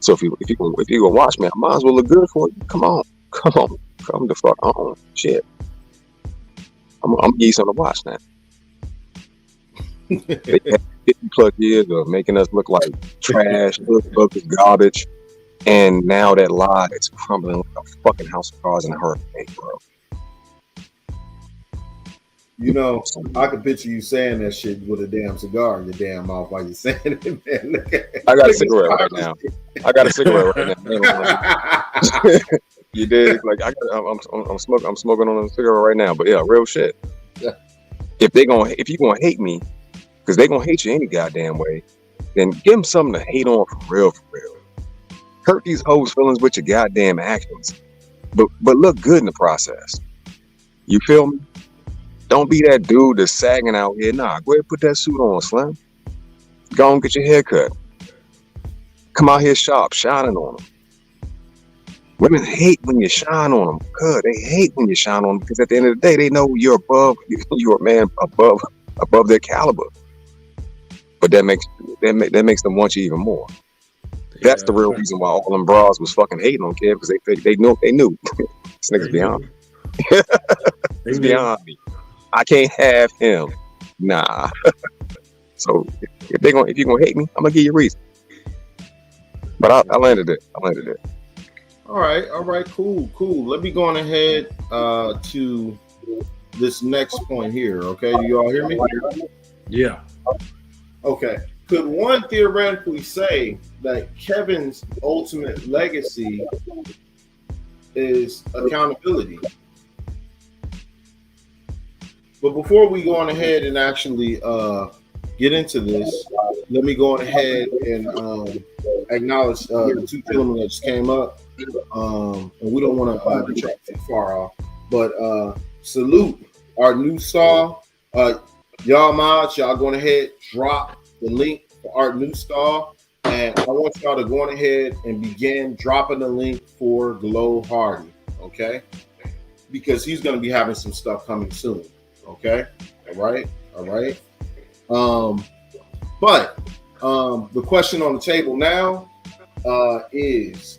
So if you gonna watch me, I might as well look good for you. Come the fuck on. Shit. I'm gonna give you something to watch now. They had 50 plus years of making us look like trash, look garbage, and now that lie is crumbling like a fucking house of cards in a hurricane, bro. You know, I could picture you saying that shit with a damn cigar in your damn mouth while you're saying it, man. I got a cigarette right now. You dig? Like I'm smoking on a cigarette right now. But yeah, real shit. Yeah. If you gonna hate me, because they gonna hate you any goddamn way, then give them something to hate on for real. Hurt these hoes' feelings with your goddamn actions, but look good in the process. You feel me? Don't be that dude that's sagging out here. Nah, go ahead and put that suit on, Slim. Go and get your hair cut. Come out here sharp, shining on them. Women hate when you shine on them. Good. They hate when you shine on them because at the end of the day, they know you're a man above their caliber. But that makes them want you even more. That's the real reason why all them bras was fucking hating on Kev, because they knew this nigga's beyond me. It's beyond me. I can't have him. Nah. So if you're gonna hate me, I'm gonna give you a reason. But I landed it. All right, cool. Let me go on ahead to this next point here. Okay, do you all hear me? Yeah. Okay. Could one theoretically say that Kevin's ultimate legacy is accountability? But before we go on ahead and actually get into this, let me go on ahead and acknowledge the two gentlemen that just came up. And we don't want to detract too far off, but salute our new star. Y'all mods, y'all going ahead, drop the link for our new star. And I want y'all to go on ahead and begin dropping the link for Glow Hardy, okay? Because he's going to be having some stuff coming soon. Okay. All right. But the question on the table now is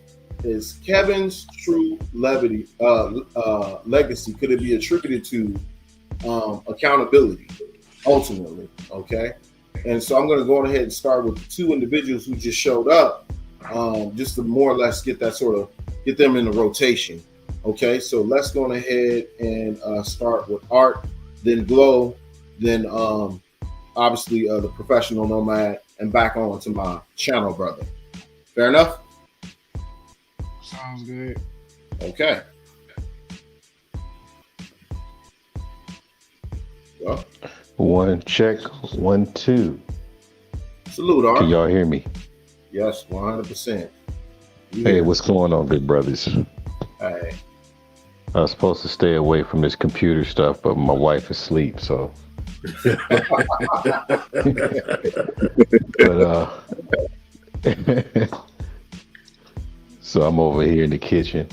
Kevin's true legacy, could it be attributed to accountability ultimately? Okay. And so I'm going to go ahead and start with the two individuals who just showed up, just to more or less get them in the rotation. Okay. So let's go ahead and start with Art, then Glow, then obviously the professional nomad, and back on to my channel brother. Fair enough? Sounds good. Okay. Well, 1 check, 1 2. Salute, Art. Can y'all hear me? Yes, 100%. Hey, what's going on, good brothers? Hey. I was supposed to stay away from this computer stuff, but my wife is asleep, so. So I'm over here in the kitchen.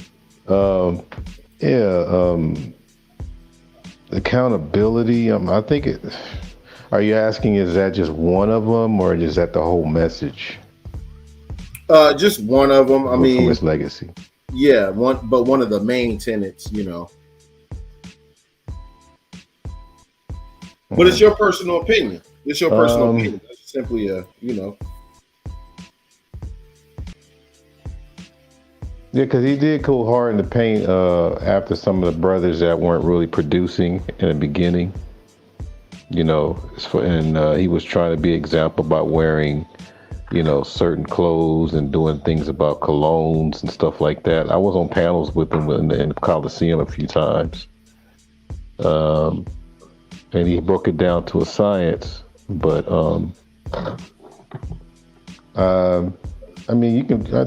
Accountability. I think it. Are you asking, is that just one of them, or is that the whole message? Just one of them. I mean, from his legacy. Yeah, one of the main tenets, you know. But it's your personal opinion. It's your personal opinion. It's simply a, you know. Yeah, because he did go hard in the paint after some of the brothers that weren't really producing in the beginning. And he was trying to be an example about wearing, certain clothes and doing things about colognes and stuff like that. I was on panels with him in the Coliseum a few times. And he broke it down to a science. But I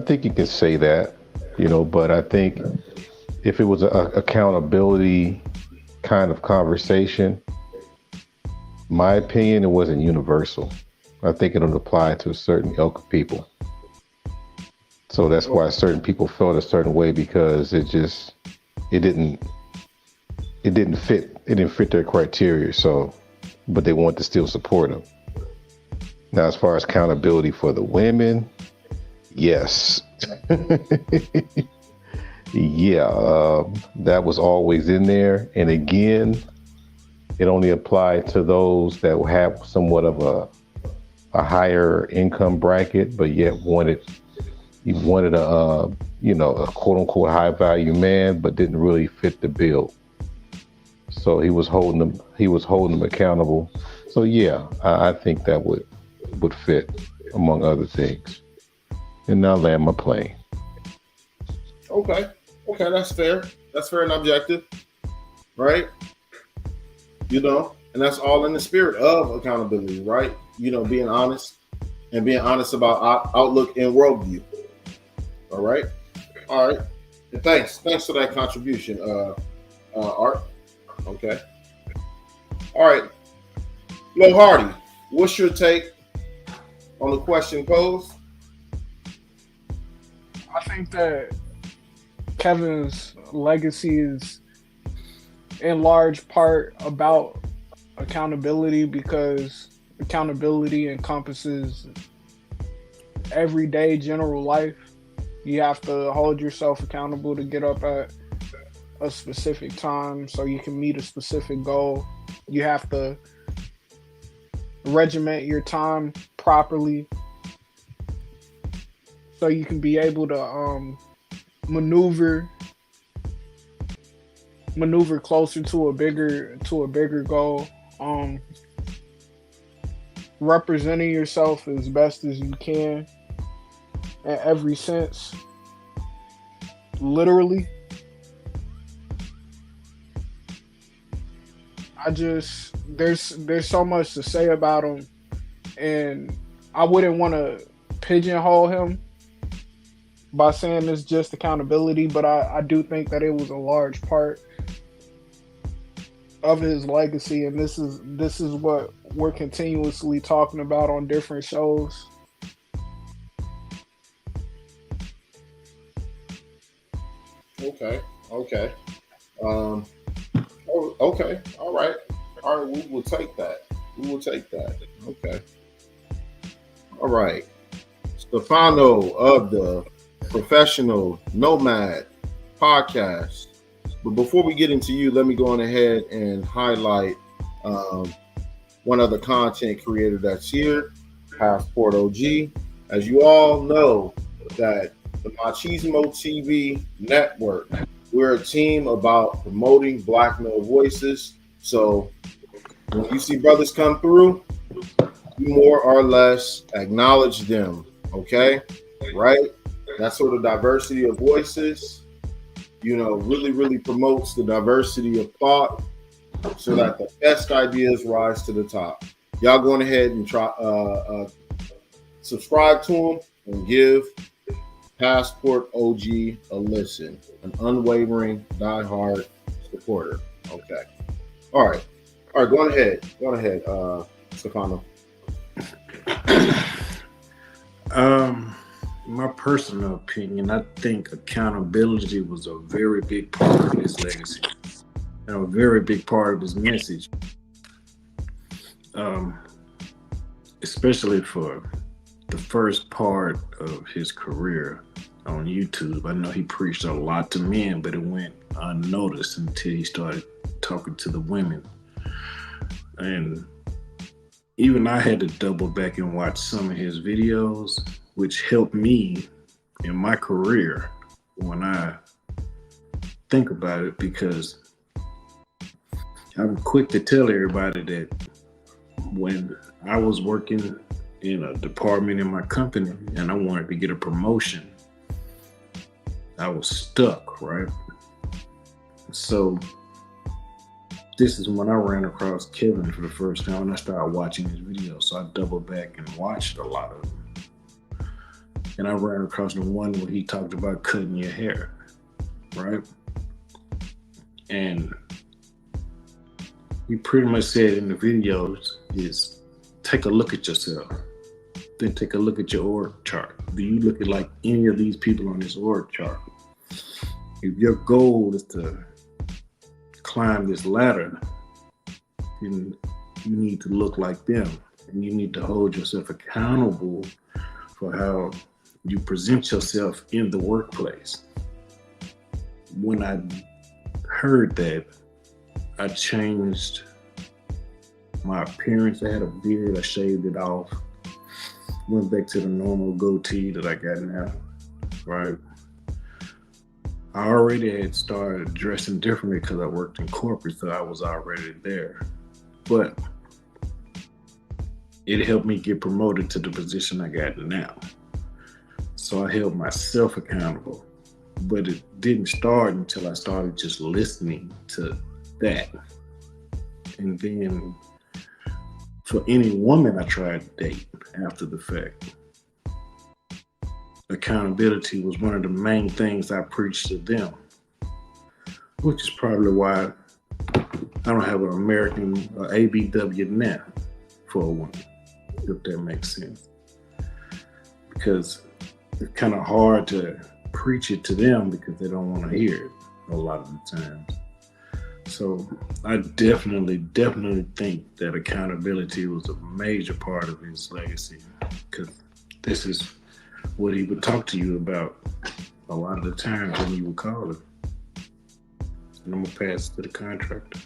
think you can say that, but I think if it was an accountability kind of conversation, my opinion, it wasn't universal. I think it would apply to a certain ilk of people. So that's why certain people felt a certain way, because it didn't fit their criteria. So, but they wanted to still support him. Now, as far as accountability for the women, yes. Yeah, that was always in there. And again, it only applied to those that have somewhat of a higher income bracket, but yet wanted a quote unquote high value man, but didn't really fit the bill. So he was holding them accountable. So yeah, I think that would fit, among other things. And now land my plane. Okay, that's fair. That's fair and objective, right? And that's all in the spirit of accountability, right? Being honest and being honest about outlook and worldview. All right. And thanks for that contribution, Art. Okay. All right, Lo Hardy, what's your take on the question posed? I think that Kevin's legacy is in large part about accountability, because accountability encompasses everyday general life. You have to hold yourself accountable to get up at a specific time so you can meet a specific goal. You have to regiment your time properly so you can be able to maneuver closer to a bigger goal. Representing yourself as best as you can in every sense, literally. There's so much to say about him, and I wouldn't want to pigeonhole him by saying it's just accountability, but I do think that it was a large part of his legacy, and this is what we're continuously talking about on different shows. Okay. Okay, all right, we will take that. Okay. All right, Stefano of the Professional Nomad podcast. But before we get into you, let me go on ahead and highlight one other content creator that's here, Passport OG. As you all know, that the Machismo TV network, we're a team about promoting Black male voices. So when you see brothers come through, you more or less acknowledge them, okay? Right? That sort of diversity of voices, really, really promotes the diversity of thought so that the best ideas rise to the top. Y'all going ahead and try subscribe to them and give Passport OG a listen. An unwavering, diehard supporter. Okay. All right. Go ahead, Stefano. My personal opinion, I think accountability was a very big part of his legacy and a very big part of his message. Especially for the first part of his career on YouTube. I know he preached a lot to men, but it went unnoticed until he started talking to the women. And even I had to double back and watch some of his videos, which helped me in my career when I think about it, because I'm quick to tell everybody that when I was working in a department in my company and I wanted to get a promotion, I was stuck, right? So this is when I ran across Kevin for the first time and I started watching his videos. So I doubled back and watched a lot of them. And I ran across the one where he talked about cutting your hair, right? And he pretty much said in the videos is take a look at yourself. Then take a look at your org chart. Do you look at like any of these people on this org chart? If your goal is to climb this ladder, then you need to look like them. And you need to hold yourself accountable for how you present yourself in the workplace. When I heard that, I changed my appearance. I had a beard, I shaved it off, went back to the normal goatee that I got now, right? I already had started dressing differently because I worked in corporate, so I was already there. But it helped me get promoted to the position I got now. So I held myself accountable, but it didn't start until I started just listening to that. And then for any woman I tried to date after the fact, accountability was one of the main things I preached to them, which is probably why I don't have an American ABW now for a woman, if that makes sense. Because it's kind of hard to preach it to them because they don't want to hear it a lot of the times. So I definitely think that accountability was a major part of his legacy, because this is what he would talk to you about a lot of the times when you would call him. And I'm gonna pass it to the contractor.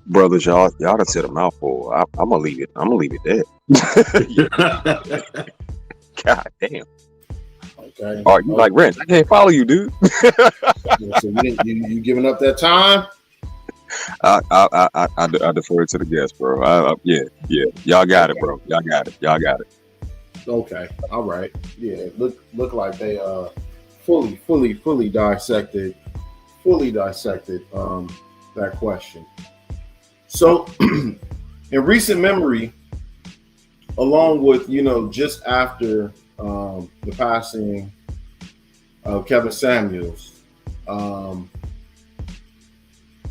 Brothers, y'all done said a mouthful. I'm gonna leave it. I'm gonna leave it there. God damn. Okay. All right, you like Rent? I can't follow you, dude. So you giving up that time? I defer to the guest, bro. Yeah. Y'all got it, bro. Y'all got it. Okay. All right. Yeah. Look like they fully dissected that question. So in recent memory, along with just after the passing of Kevin Samuels,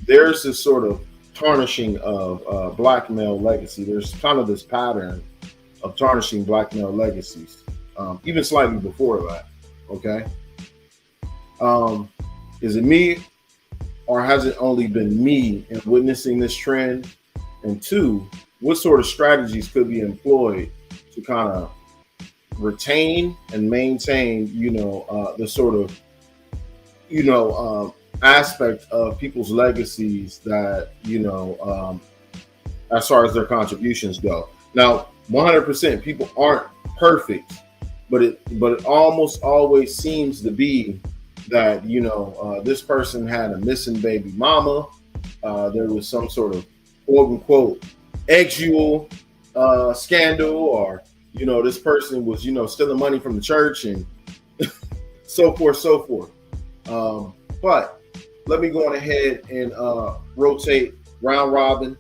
there's this sort of tarnishing of black male legacy. There's kind of this pattern of tarnishing black male legacies, even slightly before that. Okay. Is it me, or has it only been me in witnessing this trend? And two, what sort of strategies could be employed to kind of retain and maintain, the sort of, aspect of people's legacies that, as far as their contributions go. Now, 100% people aren't perfect, but it almost always seems to be that, this person had a missing baby mama. There was some sort of quote unquote sexual scandal, or, this person was, stealing money from the church and so forth. But let me go on ahead and rotate round robin,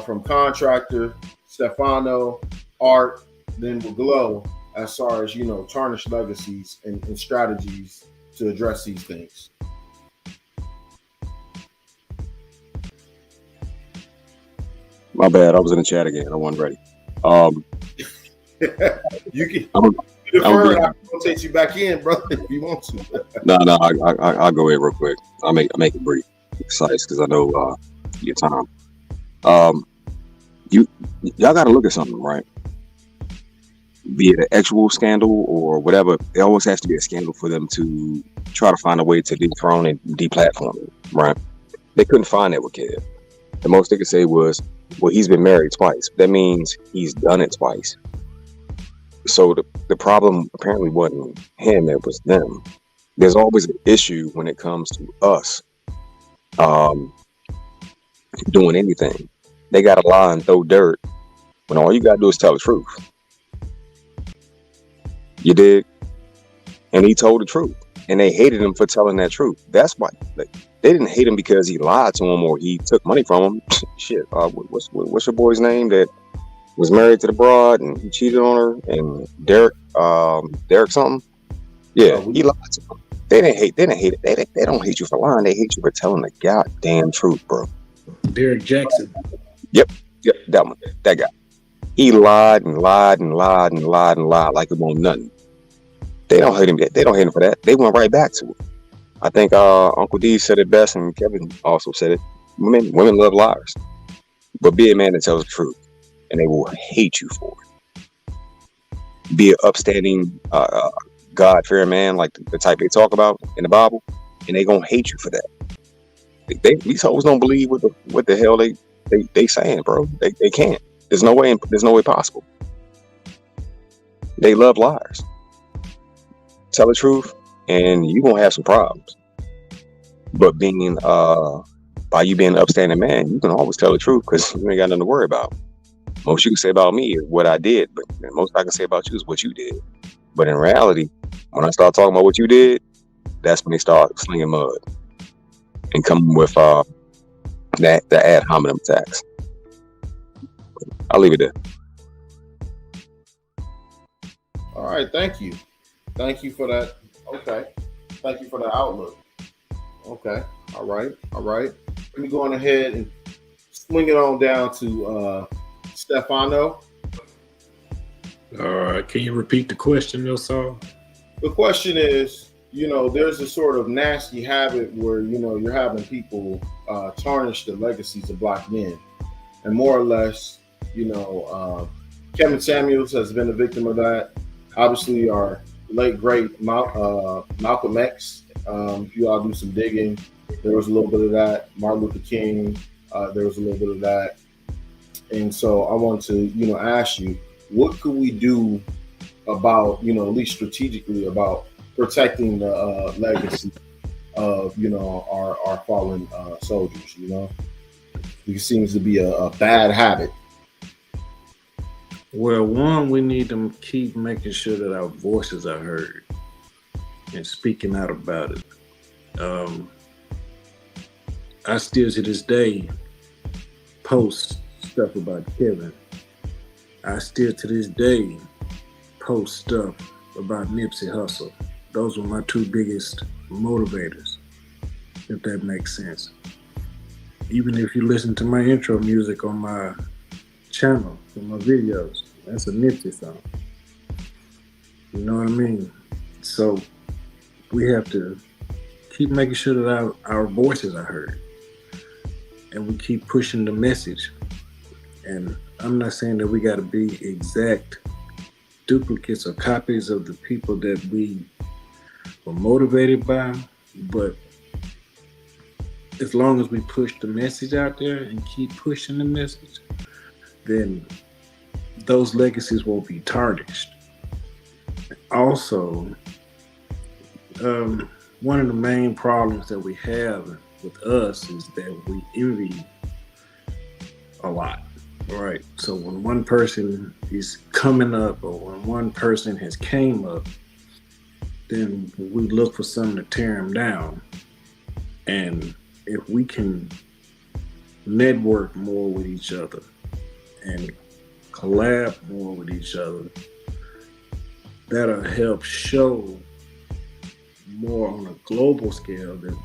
from contractor, Stefano, Art, then we'll Glow, as far as, tarnished legacies and strategies to address these things. My bad. I was in the chat again. I wasn't ready. You can I'm defer. I'll rotate you back in, brother, if you want to. No, I'll go in real quick. I'll make it brief, concise, because I know your time. Y'all got to look at something, right? Be it an actual scandal or whatever, it always has to be a scandal for them to try to find a way to dethrone and deplatform it, right? They couldn't find that with Kev. The most they could say was, well, he's been married twice. That means he's done it twice. So the problem apparently wasn't him, it was them. There's always an issue when it comes to us um, doing anything. They got to lie and throw dirt when all you got to do is tell the truth. You dig? And he told the truth, and they hated him for telling that truth. That's why they didn't hate him because he lied to him or he took money from him. Shit, what's your boy's name that was married to the broad and he cheated on her? And Derek something. Yeah, he lied to him. They didn't hate it. They don't hate you for lying. They hate you for telling the goddamn truth, bro. Derek Jackson. Yep, that one, that guy. He lied and lied and lied and lied and lied like it wasn't nothing. They don't hate him yet. They don't hate him for that. They went right back to it. I think Uncle D said it best, and Kevin also said it. Women love liars, but be a man that tells the truth, and they will hate you for it. Be an upstanding, God-fearing man, like the type they talk about in the Bible, and they gonna hate you for that. These hoes don't believe what the hell they saying, bro. They can't. There's no way possible. They love liars. Tell the truth, and you're gonna have some problems. But by you being an upstanding man, you can always tell the truth because you ain't got nothing to worry about. Most you can say about me is what I did, but most I can say about you is what you did. But in reality, when I start talking about what you did, that's when they start slinging mud and coming with the ad hominem attacks. I'll leave it there. All right, thank you for that. Okay, thank you for the outlook. Okay, all right. Let me go on ahead and swing it on down to Stefano. All right, can you repeat the question, Saul? The question is, there's a sort of nasty habit where you're having people tarnish the legacies of Black men, and more or less, Kevin Samuels has been a victim of that. Obviously, our late great Malcolm X. If you all do some digging, there was a little bit of that. Martin Luther King, there was a little bit of that. And so I want to, ask you, what could we do about, at least strategically, about protecting the legacy of, our fallen soldiers? It seems to be a bad habit. Well, one, we need to keep making sure that our voices are heard and speaking out about it. I still to this day post stuff about Kevin. I still to this day post stuff about Nipsey Hussle. Those were my two biggest motivators, if that makes sense. Even if you listen to my intro music on my channel, for my videos, that's a Nipsey song. You know what I mean? So we have to keep making sure that our voices are heard, and we keep pushing the message. And I'm not saying that we got to be exact duplicates or copies of the people that we were motivated by, but as long as we push the message out there and keep pushing the message, then those legacies won't be tarnished. Also, one of the main problems that we have with us is that we envy a lot, right? So when one person is coming up or when one person has came up, then we look for something to tear them down. And if we can network more with each other and collab more with each other, that'll help show more on a global scale that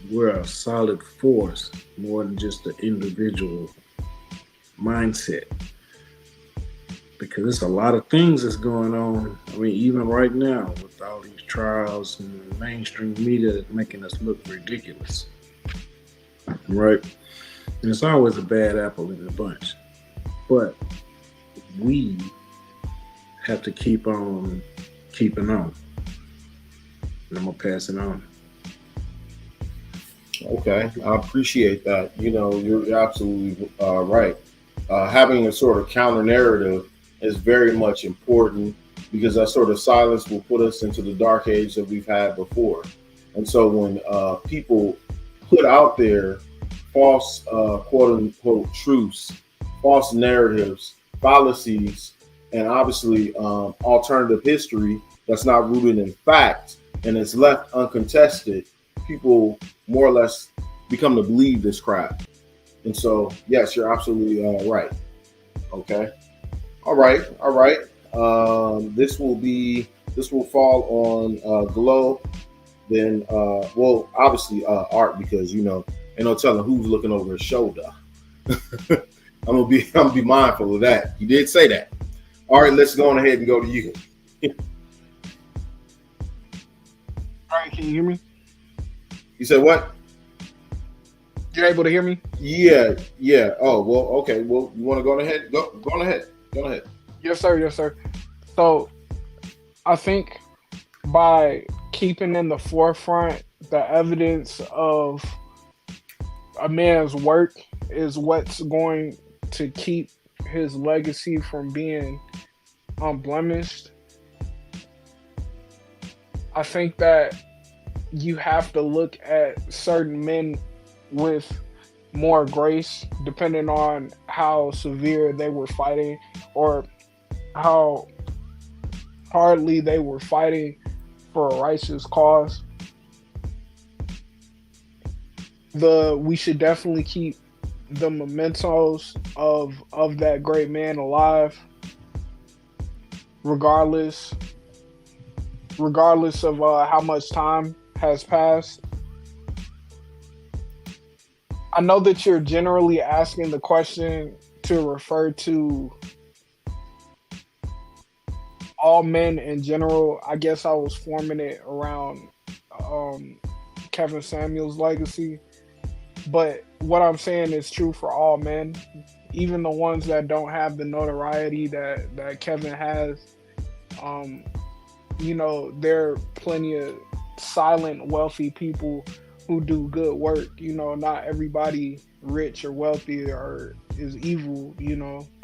we're a solid force more than just an individual mindset. Because there's a lot of things that's going on. I mean, even right now with all these trials and the mainstream media that's making us look ridiculous, right? And it's always a bad apple in the bunch. But we have to keep on keeping on. And I'm gonna pass it on. Okay, I appreciate that. You're absolutely right. Having a sort of counter narrative is very much important because that sort of silence will put us into the dark age that we've had before. And so when people put out there false, quote unquote, truths, false narratives, fallacies, and obviously alternative history that's not rooted in fact and it's left uncontested, people more or less become to believe this crap. And so, yes, you're absolutely right. Okay. All right. All right. This will fall on Glow. Then, well, obviously Art, because ain't no telling who's looking over his shoulder. I'm gonna be mindful of that. You did say that. All right, let's go on ahead and go to you. All right, can you hear me? You said what? You're able to hear me? Yeah, yeah. Oh, well, okay. Well, you want to go ahead? Go on ahead. Go ahead. Yes, sir. Yes, sir. So, I think by keeping in the forefront the evidence of a man's work is what's going to keep his legacy from being unblemished. I think that you have to look at certain men with more grace, depending on how severe they were fighting or how hardly they were fighting for a righteous cause. We should definitely keep the mementos of that great man alive, regardless of how much time has passed. I know that you're generally asking the question to refer to all men in general. I guess I was forming it around Kevin Samuel's legacy. But what I'm saying is true for all men, even the ones that don't have the notoriety that Kevin has. There are plenty of silent, wealthy people who do good work. Not everybody rich or wealthy or is evil.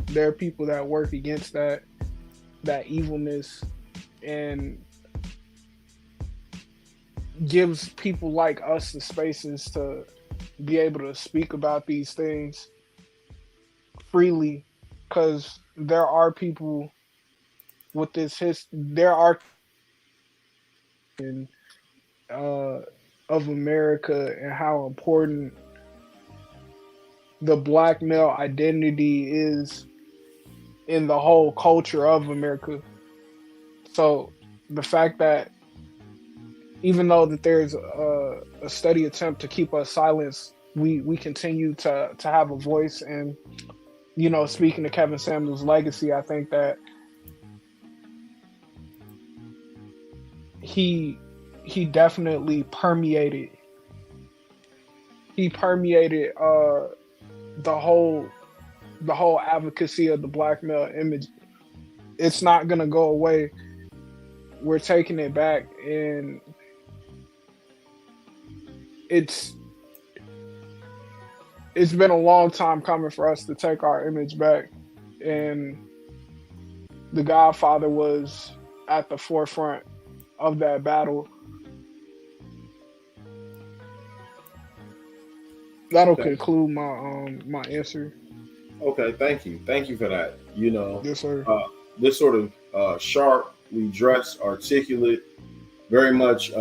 There are people that work against that evilness and gives people like us the spaces to be able to speak about these things freely, because there are people with this there are in of America and how important the black male identity is in the whole culture of America. So the fact that even though that there's a steady attempt to keep us silenced, we continue to have a voice. And speaking to Kevin Samuel's legacy, I think that he definitely permeated the whole advocacy of the black male image. It's not gonna go away. We're taking it back, and it's been a long time coming for us to take our image back, and The Godfather was at the forefront of that battle. That'll conclude my answer. Okay, thank you for that. Yes, sir. This sort of sharply dressed, articulate, very much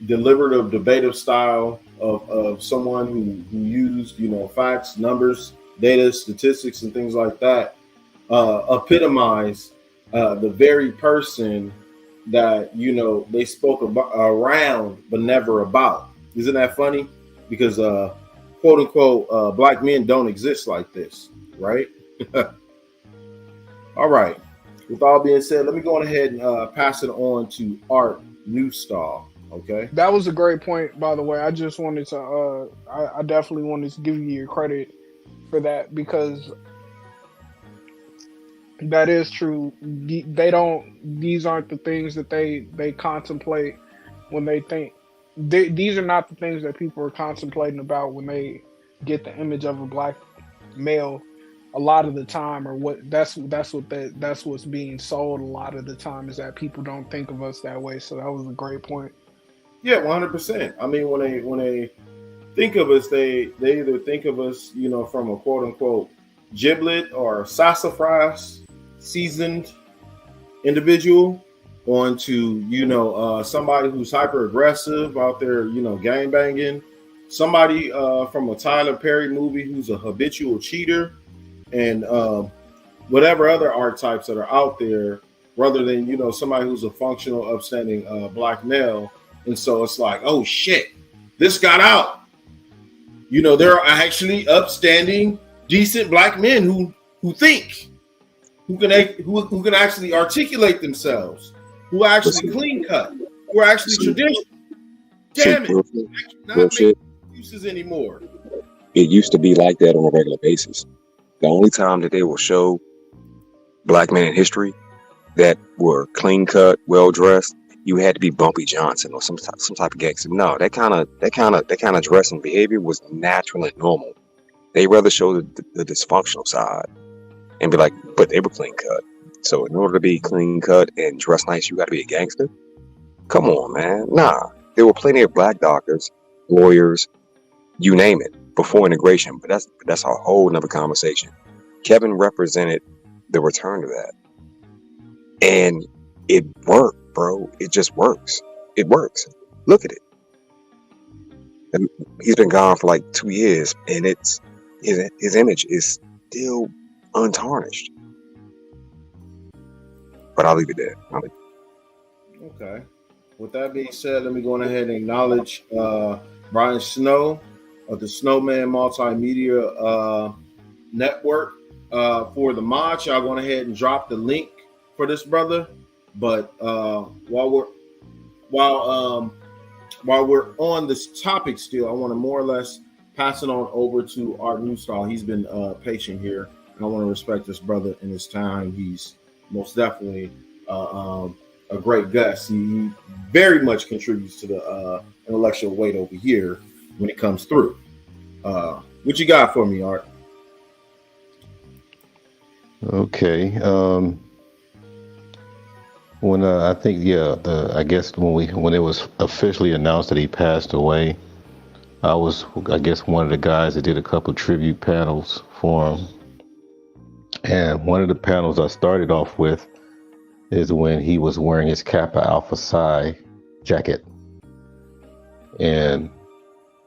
deliberative, debative style of someone who used facts, numbers, data, statistics, and things like that, epitomize the very person that they spoke about around but never about. Isn't that funny? Because quote unquote black men don't exist like this, right? All right. With all being said, let me go on ahead and pass it on to Art Newstall. Okay. That was a great point, by the way. I just wanted to I definitely wanted to give you your credit for that, because that is true. These aren't the things that they contemplate when they think. These are not the things that people are contemplating about when they get the image of a black male. A lot of the time, or that's what's being sold. A lot of the time is that people don't think of us that way. So that was a great point. Yeah, 100%. I mean, when they think of us, they either think of us, from a quote unquote giblet or sassafras seasoned individual, onto somebody who's hyper aggressive out there, gang banging, somebody from a Tyler Perry movie who's a habitual cheater, and whatever other archetypes that are out there, rather than somebody who's a functional, upstanding black male. And so it's like, oh shit, this got out. There are actually upstanding, decent black men who think, who can actually articulate themselves, who are actually clean cut, who are actually traditional. Damn it, I cannot make excuses anymore. It used to be like that on a regular basis. The only time that they will show black men in history that were clean cut, well dressed, you had to be Bumpy Johnson or some type of gangster. No, that kind of dress and behavior was natural and normal. They rather show the dysfunctional side and be like, but they were clean cut. So in order to be clean cut and dress nice, you got to be a gangster. Come on, man. Nah, there were plenty of black doctors, lawyers, you name it, before integration. But that's a whole nother conversation. Kevin represented the return to that, and it worked, bro. It just works. It works. Look at it. And he's been gone for like 2 years, and it's his image is still untarnished. But I'll leave it there. Okay. With that being said, let me go ahead and acknowledge Brian Snow of the Snowman Multimedia Network for the mod. Y'all going ahead and drop the link for this brother. But while we're on this topic still, I want to more or less pass it on over to Art Newstall. He's been patient here, and I want to respect this brother in his time. He's most definitely a great guest. He very much contributes to the intellectual weight over here when it comes through. What you got for me, Art? Okay. When I think, I guess when it was officially announced that he passed away, I was, I guess, one of the guys that did a couple of tribute panels for him. And one of the panels I started off with is when he was wearing his Kappa Alpha Psi jacket. And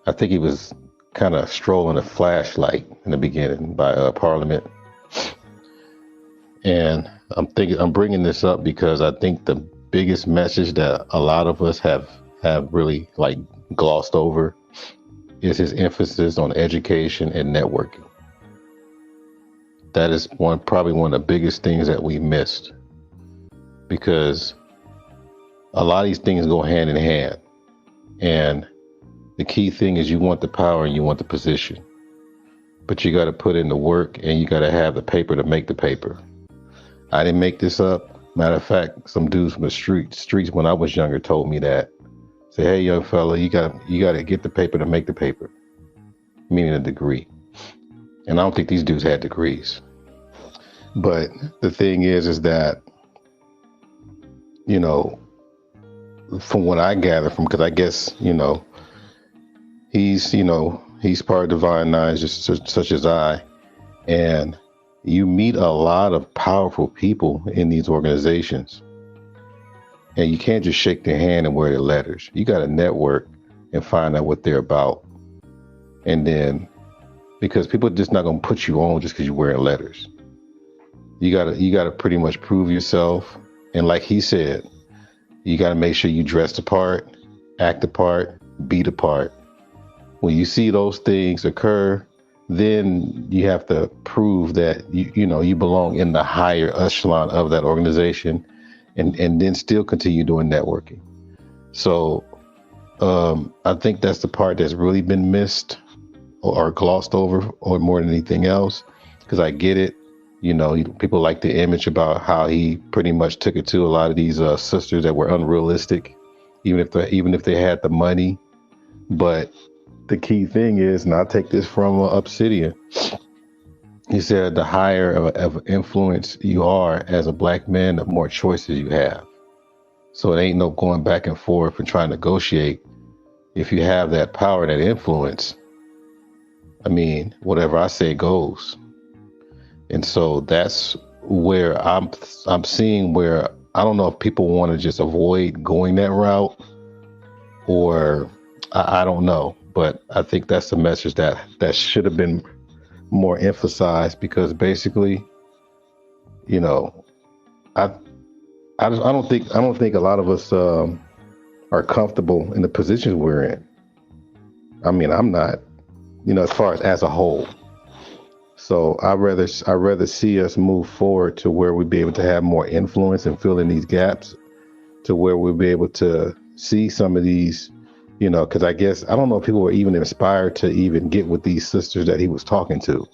I think he was kind of strolling a flashlight in the beginning by Parliament. And I'm bringing this up because I think the biggest message that a lot of us have really like glossed over is his emphasis on education and networking. That is probably one of the biggest things that we missed, because a lot of these things go hand in hand. And the key thing is you want the power and you want the position, but you got to put in the work and you got to have the paper to make the paper. I didn't make this up. Matter of fact, some dudes from the streets when I was younger told me that. Say, hey, young fella, you got to get the paper to make the paper, meaning a degree. And I don't think these dudes had degrees. But the thing is that, from what I gather from, because I guess, he's part of Divine Nine, just such as I, and you meet a lot of powerful people in these organizations, and you can't just shake their hand and wear their letters. You got to network and find out what they're about. And then, because people are just not going to put you on just because you're wearing letters. You gotta pretty much prove yourself. And like he said, you got to make sure you dress the part, act the part, be the part. When you see those things occur, then you have to prove that you belong in the higher echelon of that organization, and then still continue doing networking. So I think that's the part that's really been missed or glossed over, or more than anything else, because I get it. People like the image about how he pretty much took it to a lot of these sisters that were unrealistic, even if they had the money. But the key thing is, and I take this from Obsidian, he said the higher of influence you are as a black man, the more choices you have. So it ain't no going back and forth and trying to negotiate. If you have that power, that influence, I mean, whatever I say goes. And so that's where I'm seeing where I don't know if people want to just avoid going that route, or I don't know, but I think that's the message that should have been more emphasized, because basically, you know, I I don't think a lot of us are comfortable in the positions we're in. I mean, I'm not, as far as a whole. So I rather see us move forward to where we'd be able to have more influence and fill in these gaps, to where we'll be able to see some of these, because I guess I don't know if people were even inspired to even get with these sisters that he was talking to.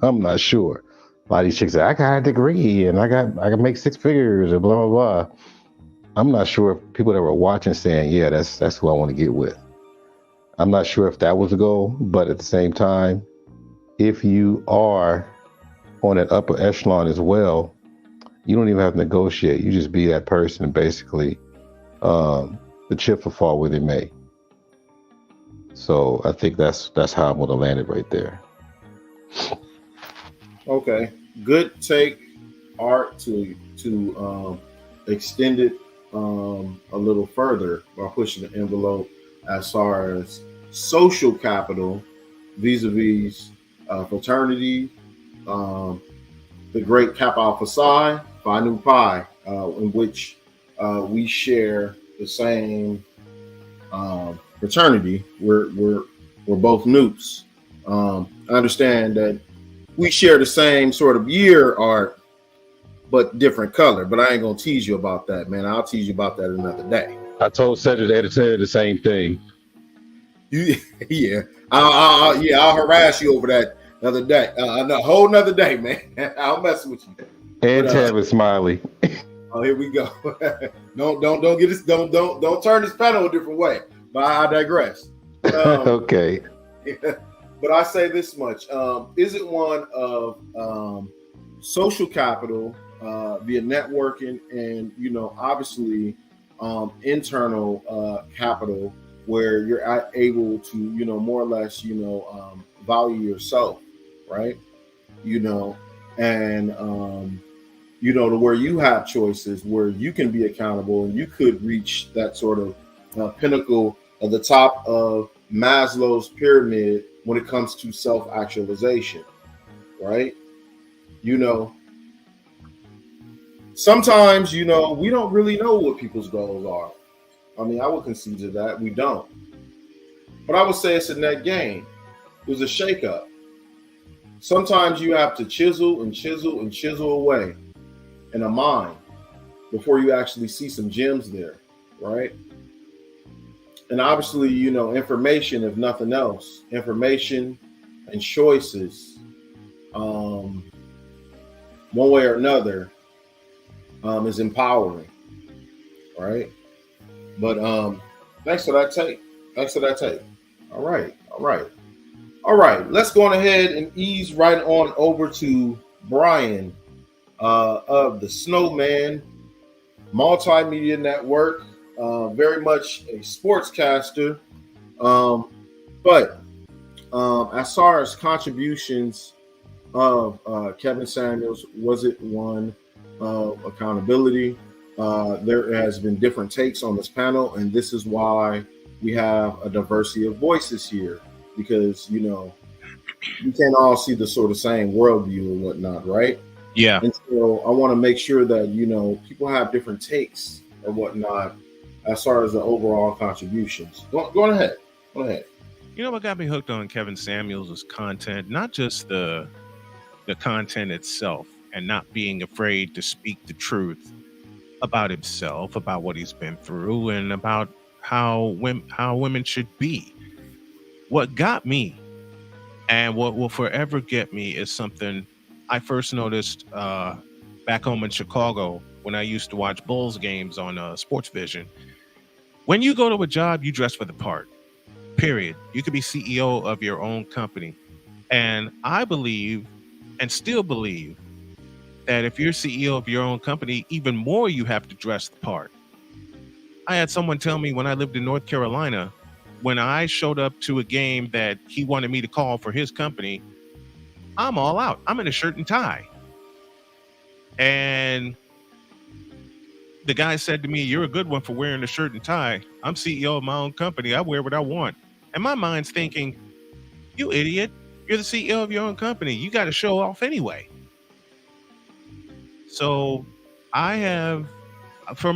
I'm not sure. A lot of these chicks say, I got a degree and I can make six figures and blah blah blah. I'm not sure if people that were watching saying, yeah, that's who I want to get with. I'm not sure if that was the goal, but at the same time, if you are on an upper echelon as well, you don't even have to negotiate. You just be that person, and basically, the chip will fall where they may. So I think that's how I'm going to land it right there. Okay, good take, Art, to extend it a little further by pushing the envelope as far as social capital vis-a-vis fraternity, the great Kappa Alpha Psi, Phi Nu Pi, in which we share the same fraternity. We're both Nupes. I understand that we share the same sort of year, Art, but different color. But I ain't gonna tease you about that, man. I'll tease you about that another day. I told Cedric to tell the same thing. Yeah, I'll harass you over that another day. A whole nother day, man. I'll mess with you. And Tab is Smiley. Oh, here we go. don't get this. Don't turn this panel a different way. But I digress. Okay. But I say this much: is it one of social capital via networking, and obviously internal capital, where you're able to more or less value yourself, right? And to where you have choices, where you can be accountable, and you could reach that sort of pinnacle of the top of Maslow's pyramid when it comes to self-actualization, right? Sometimes, we don't really know what people's goals are. I mean, I would concede to that. We don't. But I would say it's a net gain. It was a shakeup. Sometimes you have to chisel and chisel and chisel away in a mind before you actually see some gems there, right? And obviously, information, if nothing else, information and choices, one way or another, is empowering, right? But thanks for that take. All right. Let's go on ahead and ease right on over to Brian of the Snowman Multimedia Network. Very much a sportscaster, but as far as contributions of Kevin Samuels, was it one of accountability? There has been different takes on this panel, and this is why we have a diversity of voices here, because you can't all see the sort of same worldview and whatnot, right? Yeah. And so I want to make sure that people have different takes or whatnot as far as the overall contributions. Go ahead. What got me hooked on Kevin Samuels' content, not just the content itself, and not being afraid to speak the truth about himself, about what he's been through, and about how women should be. What got me, and what will forever get me, is something I first noticed back home in Chicago when I used to watch Bulls games on Sports Vision. When you go to a job, you dress for the part, period. You could be CEO of your own company. And I believe, and still believe, that if you're CEO of your own company, even more you have to dress the part. I had someone tell me when I lived in North Carolina, when I showed up to a game that he wanted me to call for his company, I'm all out. I'm in a shirt and tie. And the guy said to me, "You're a good one for wearing a shirt and tie. I'm CEO of my own company. I wear what I want." And my mind's thinking, "You idiot. You're the CEO of your own company. You got to show off anyway." So I have for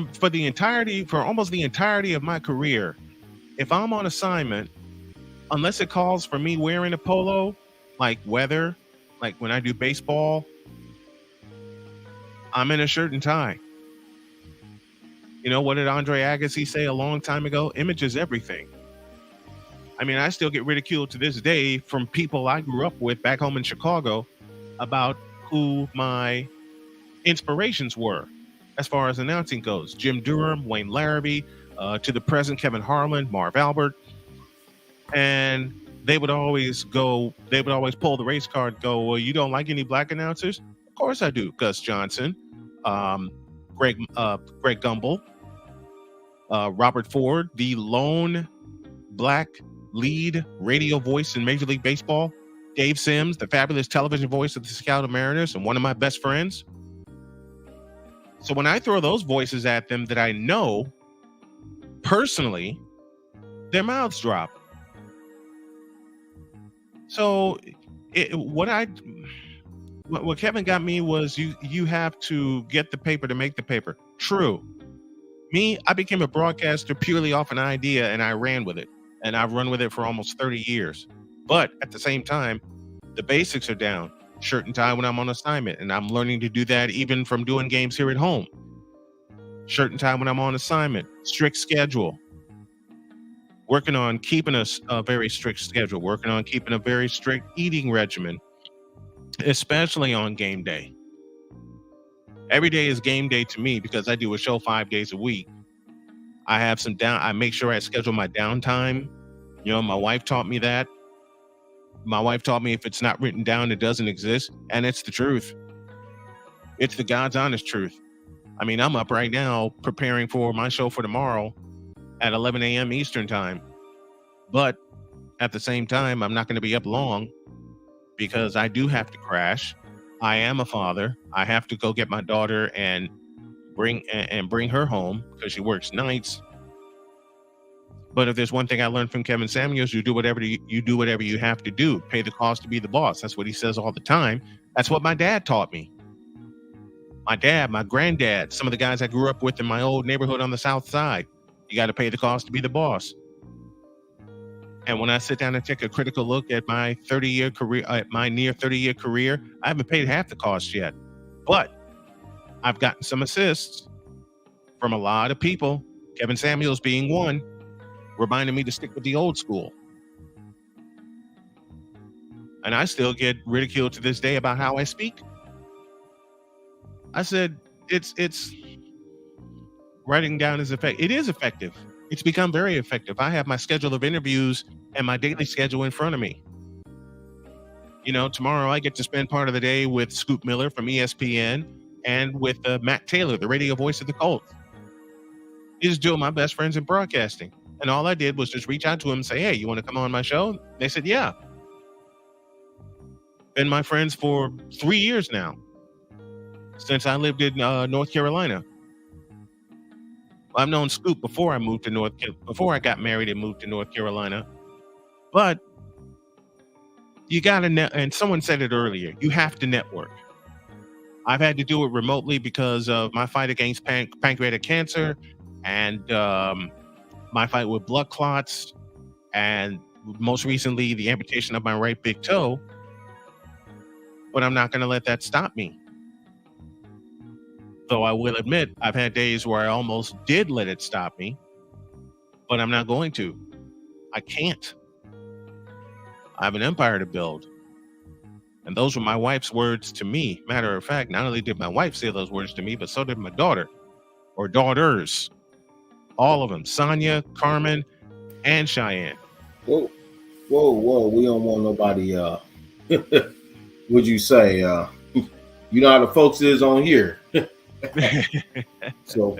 almost the entirety of my career, if I'm on assignment, unless it calls for me wearing a polo, like weather, like when I do baseball, I'm in a shirt and tie. You know, what did Andre Agassi say a long time ago? Image is everything. I mean, I still get ridiculed to this day from people I grew up with back home in Chicago about who my inspirations were as far as announcing goes. Jim Durham, Wayne Larrabee, to the present Kevin Harlan, Marv Albert. And they would always pull the race card and go, "Well, you don't like any black announcers?" Of course I do. Gus Johnson, Greg Gumbel, Robert Ford, the lone black lead radio voice in Major League Baseball, Dave Sims, the fabulous television voice of the Seattle Mariners and one of my best friends. So when I throw those voices at them that I know personally, their mouths drop. So what Kevin got me was you have to get the paper to make the paper. True. Me, I became a broadcaster purely off an idea and I ran with it. And I've run with it for almost 30 years. But at the same time, the basics are down. Shirt and tie when I'm on assignment. And I'm learning to do that even from doing games here at home. Shirt and tie when I'm on assignment. Strict schedule. Working on keeping a very strict schedule. Working on keeping a very strict eating regimen. Especially on game day. Every day is game day to me because I do a show 5 days a week. I make sure I schedule my downtime. You know, my wife taught me that. My wife taught me if it's not written down, it doesn't exist. And it's the truth. It's the God's honest truth. I mean, I'm up right now preparing for my show for tomorrow at 11 a.m. Eastern time. But at the same time, I'm not going to be up long because I do have to crash. I am a father. I have to go get my daughter and bring her home because she works nights. But if there's one thing I learned from Kevin Samuels, you do whatever you have to do. Pay the cost to be the boss. That's what he says all the time. That's what my dad taught me. My dad, my granddad, some of the guys I grew up with in my old neighborhood on the South Side. You got to pay the cost to be the boss. And when I sit down and take a critical look at my 30-year career, my near 30-year career, I haven't paid half the cost yet. But I've gotten some assists from a lot of people, Kevin Samuels being one, reminding me to stick with the old school. And I still get ridiculed to this day about how I speak. I said, it's writing down is effective. It is effective. It's become very effective. I have my schedule of interviews and my daily schedule in front of me. You know, tomorrow I get to spend part of the day with Scoop Miller from ESPN and with Matt Taylor, the radio voice of the Colts. These are two of my best friends in broadcasting. And all I did was just reach out to them and say, "Hey, you want to come on my show?" They said, "Yeah." Been my friends for 3 years now, since I lived in North Carolina. I've known Scoop before I got married and moved to North Carolina. But you got to and someone said it earlier, you have to network. I've had to do it remotely because of my fight against pancreatic cancer and my fight with blood clots, and most recently the amputation of my right big toe. But I'm not going to let that stop me. Though I will admit, I've had days where I almost did let it stop me, but I'm not going to. I can't. I have an empire to build. And those were my wife's words to me. Matter of fact, not only did my wife say those words to me, but so did my daughter, or daughters. All of them. Sonia, Carmen, and Cheyenne. Whoa. We don't want nobody, would you say, you know how the folks is on here. So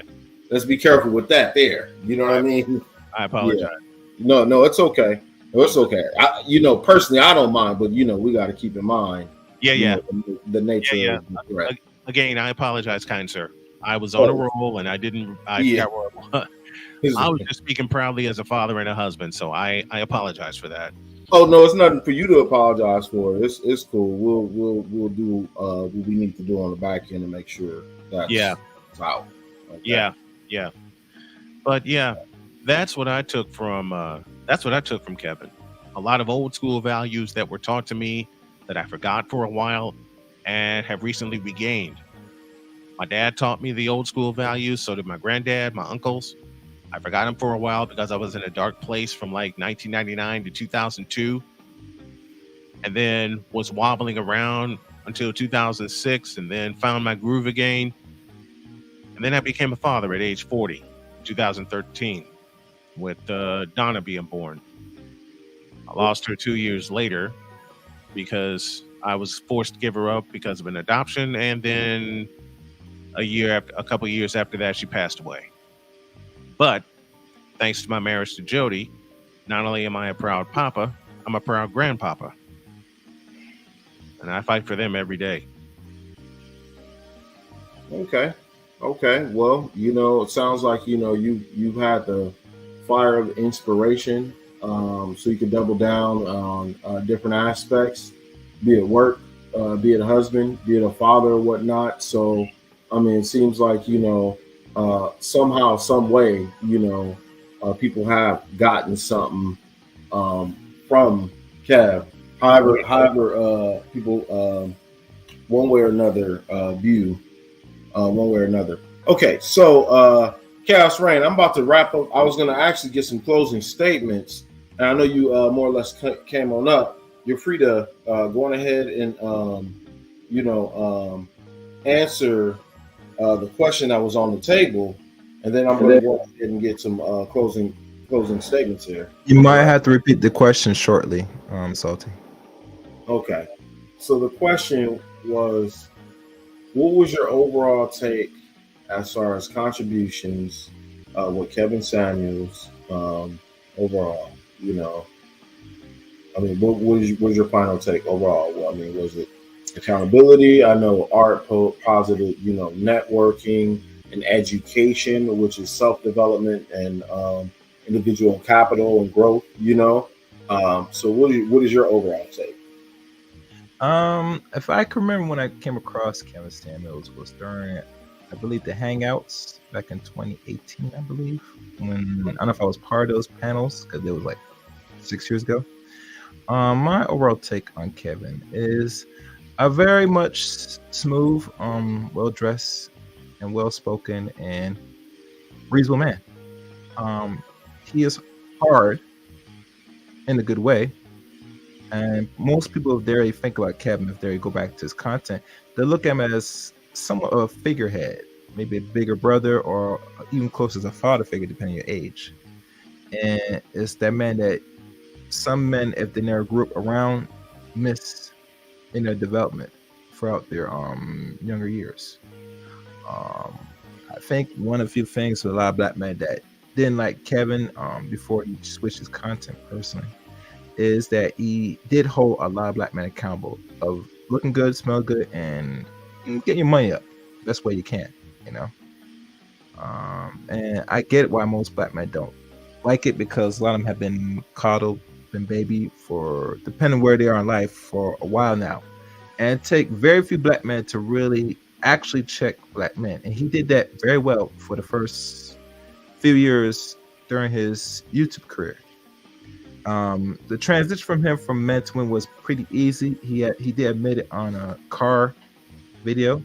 let's be careful with that. There, you know what I mean? I apologize. No, it's okay. No, it's okay. Personally, I don't mind, but we got to keep in mind, Yeah. the nature Yeah. of the threat. Again, I apologize, kind sir. I was on a roll and I didn't. I forgot where I was just speaking proudly as a father and a husband, so I apologize for that. Oh no, it's nothing for you to apologize for. It's cool. We'll do what we need to do on the back end to make sure that's out. Okay. Yeah. But yeah, that's what I took from Kevin. A lot of old school values that were taught to me that I forgot for a while and have recently regained. My dad taught me the old school values, so did my granddad, my uncles. I forgot them for a while because I was in a dark place from like 1999 to 2002, and then was wobbling around until 2006, and then found my groove again. And then I became a father at age 40, 2013, with Donna being born. I lost her 2 years later because I was forced to give her up because of an adoption, and then a couple years after that, she passed away. But thanks to my marriage to Jody, not only am I a proud papa, I'm a proud grandpapa, and I fight for them every day. Okay. Well, it sounds like you've had the fire of inspiration, so you can double down on different aspects, be it work, be it a husband, be it a father, or whatnot. So, I mean, it seems like somehow, some way, people have gotten something from Kev. However, people one way or another view one way or another. Okay, so Chaos Rain, I'm about to wrap up. I was going to actually get some closing statements, and I know you more or less came on up. You're free to go on ahead and answer the question that was on the table, and then I'm going to go ahead and get some closing statements here. You might have to repeat the question shortly, Salty. Okay, so the question was, what was your overall take as far as contributions with Kevin Samuels overall? I mean, what was your final take overall? Well, I mean, was it accountability? I know Art positive, networking and education, which is self-development and individual capital and growth, So what is your overall take? If I can remember when I came across Kevin Samuels was during, I believe, the Hangouts back in 2018, I believe. When I don't know if I was part of those panels because it was like 6 years ago. My overall take on Kevin is a very much smooth, well-dressed and well-spoken and reasonable man. He is hard in a good way. And most people, if they think about Kevin, if they go back to his content, they look at him as somewhat of a figurehead, maybe a bigger brother or even close as a father figure, depending on your age. And it's that man that some men, if they never grew up around, miss in their development throughout their younger years. I think one of the few things with a lot of black men that didn't like Kevin before he switched his content personally is that he did hold a lot of black men accountable of looking good, smell good, and getting your money up best way you can, and I get why most black men don't like it, because a lot of them have been coddled, been baby for, depending where they are in life, for a while now, and it take very few black men to really actually check black men, and he did that very well for the first few years during his YouTube career. The transition from men to women was pretty easy. He did admit it on a car video,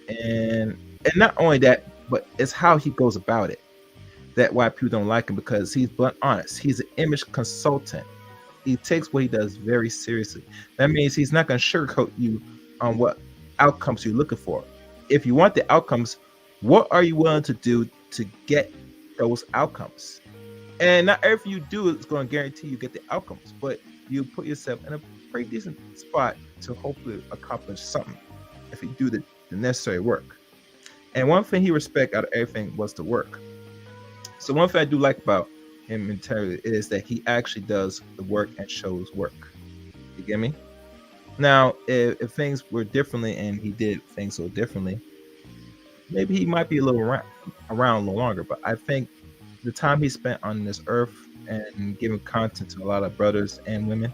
and not only that, but it's how he goes about it that why people don't like him, because he's blunt honest. He's an image consultant. He takes what he does very seriously. That means he's not going to sugarcoat you on what outcomes you're looking for. If you want the outcomes, what are you willing to do to get those outcomes? And not everything you do is going to guarantee you get the outcomes, but you put yourself in a pretty decent spot to hopefully accomplish something if you do the necessary work. And one thing he respected out of everything was the work. So one thing I do like about him entirely is that he actually does the work and shows work. You get me? Now, if things were differently and he did things so differently, maybe he might be a little around a little longer. But I think the time he spent on this earth and giving content to a lot of brothers and women,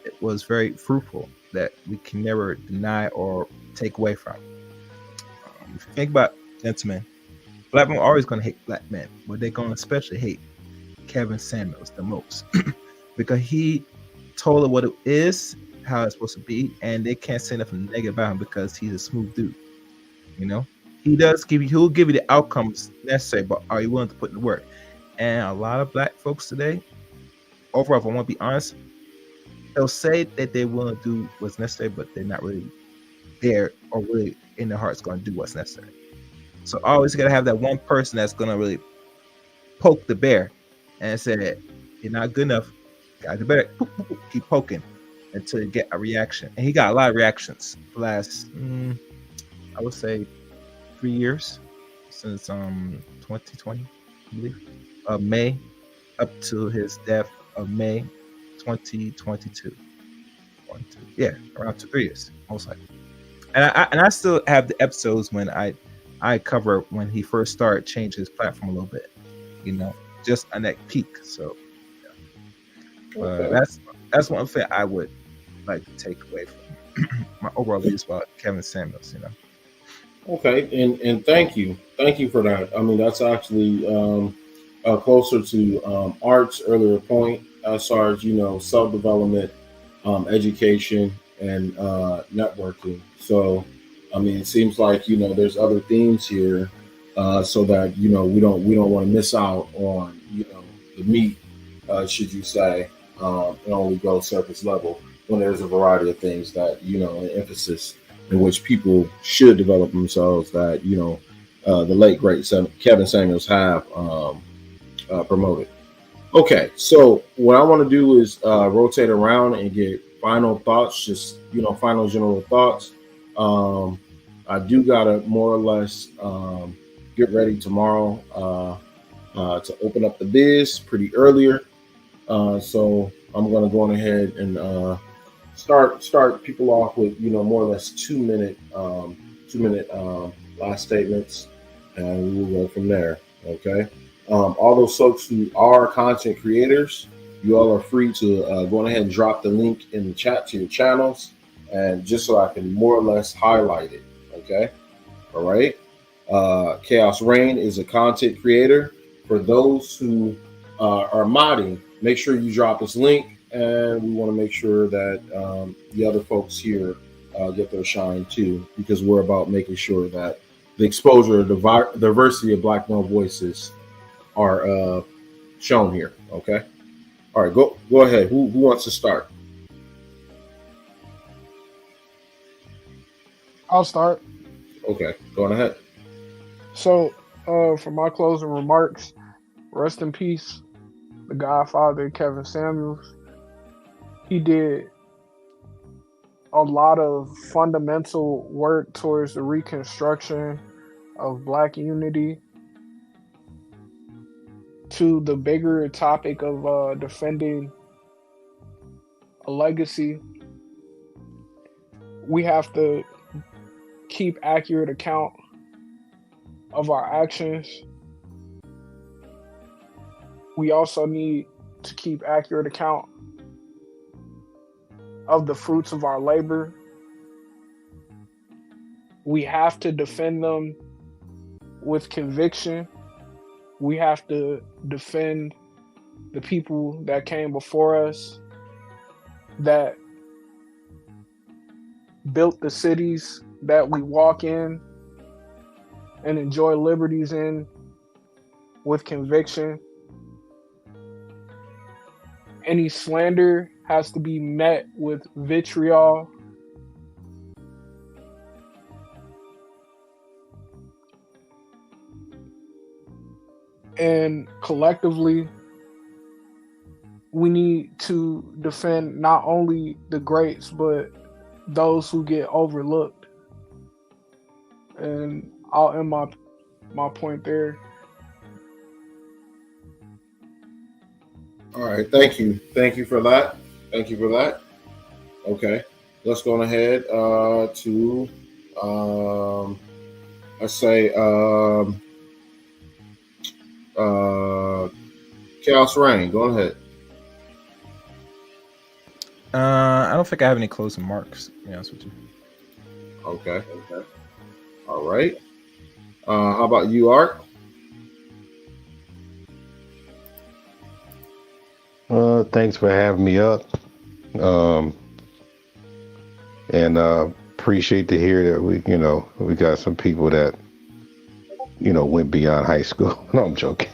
it was very fruitful that we can never deny or take away from. If you think about gentlemen, black men are always going to hate black men, but they're going to especially hate Kevin Samuels the most because he told it what it is, how it's supposed to be, and they can't say nothing negative about him because he's a smooth dude. You know, he'll give you the outcomes necessary, but are you willing to put in the work? And a lot of black folks today, overall, if I want to be honest, they'll say that they're willing to do what's necessary, but they're not really there or really in their hearts going to do what's necessary. So always got to have that one person that's going to really poke the bear and say, you're not good enough. Got the bear. Keep poking until you get a reaction. And he got a lot of reactions the last, I would say, 3 years since 2020, I believe, May up to his death of May 2022. Yeah, around 3 years, most likely. And I still have the episodes when I cover when he first started changing his platform a little bit, you know, just on that peak. So that's one thing I would like to take away from my overall views about Kevin Samuels, you know. Okay, and thank you for that. I mean, that's actually closer to Art's earlier point as far as self development, education, and networking. So, I mean, it seems like there's other themes here, so that we don't want to miss out on the meat, should you say, and only go surface level when there's a variety of things that an emphasis in which people should develop themselves that the late great Kevin Samuels have promoted. Okay, so what I want to do is rotate around and get final thoughts, just final general thoughts. I do gotta more or less get ready tomorrow to open up the biz pretty earlier. So I'm gonna go on ahead and start people off with more or less 2 minute last statements, and we will go from there. Okay. All those folks who are content creators, you all are free to go ahead and drop the link in the chat to your channels, and just so I can more or less highlight it. Okay. All right. Chaos Rain is a content creator. For those who are modding, make sure you drop this link, and we want to make sure that the other folks here get their shine too, because we're about making sure that the exposure of the diversity of Black male voices are shown here. Okay. All right. Go ahead. Who wants to start? I'll start. Okay. Go on ahead. So, for my closing remarks, rest in peace, the Godfather, Kevin Samuels. He did a lot of fundamental work towards the reconstruction of Black unity. To the bigger topic of defending a legacy, we have to keep accurate account of our actions. We also need to keep accurate account of the fruits of our labor. We have to defend them with conviction. We have to defend the people that came before us, that built the cities that we walk in and enjoy liberties in, with conviction. Any slander has to be met with vitriol. And collectively, we need to defend not only the greats, but those who get overlooked. And I'll end my point there. All right, thank you. Thank you for that. Thank you for that. Okay. Let's go ahead to let's say uh Chaos Rain. Go ahead. I don't think I have any closing marks, to be honest with you. Okay. Okay. All right. How about you, Art? Thanks for having me up. Um, and appreciate to hear that we got some people that went beyond high school. No, I'm joking.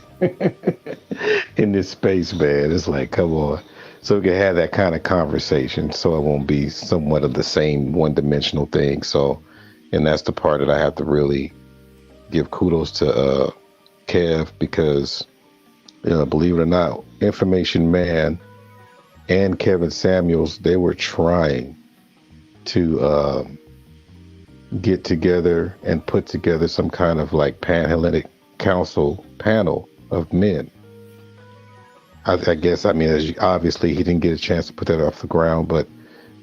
In this space, man, it's like, come on. So we can have that kind of conversation, so it won't be somewhat of the same one-dimensional thing. So, and that's the part that I have to really give kudos to Kev, because believe it or not, Information Man and Kevin Samuels, they were trying to get together and put together some kind of like Pan-Hellenic Council panel of men. I guess, I mean, obviously he didn't get a chance to put that off the ground,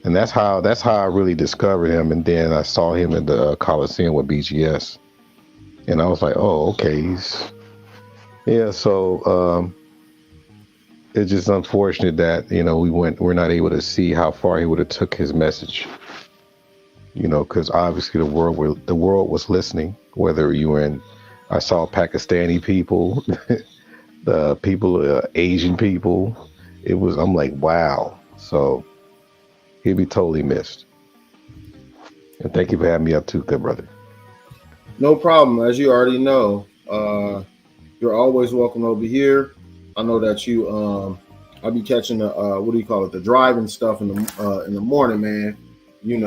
and that's how I really discovered him. And then I saw him in the Coliseum with BGS, and I was like, oh, okay, So it's just unfortunate that we're not able to see how far he would have took his message. Because obviously the world was listening. Whether you were in, I saw Pakistani people, the people, Asian people. I'm like, wow. So he'd be totally missed. And thank you for having me up too, good brother. No problem. As you already know, you're always welcome over here. I know that you I'll be catching the what do you call it, the driving stuff in the morning, man. You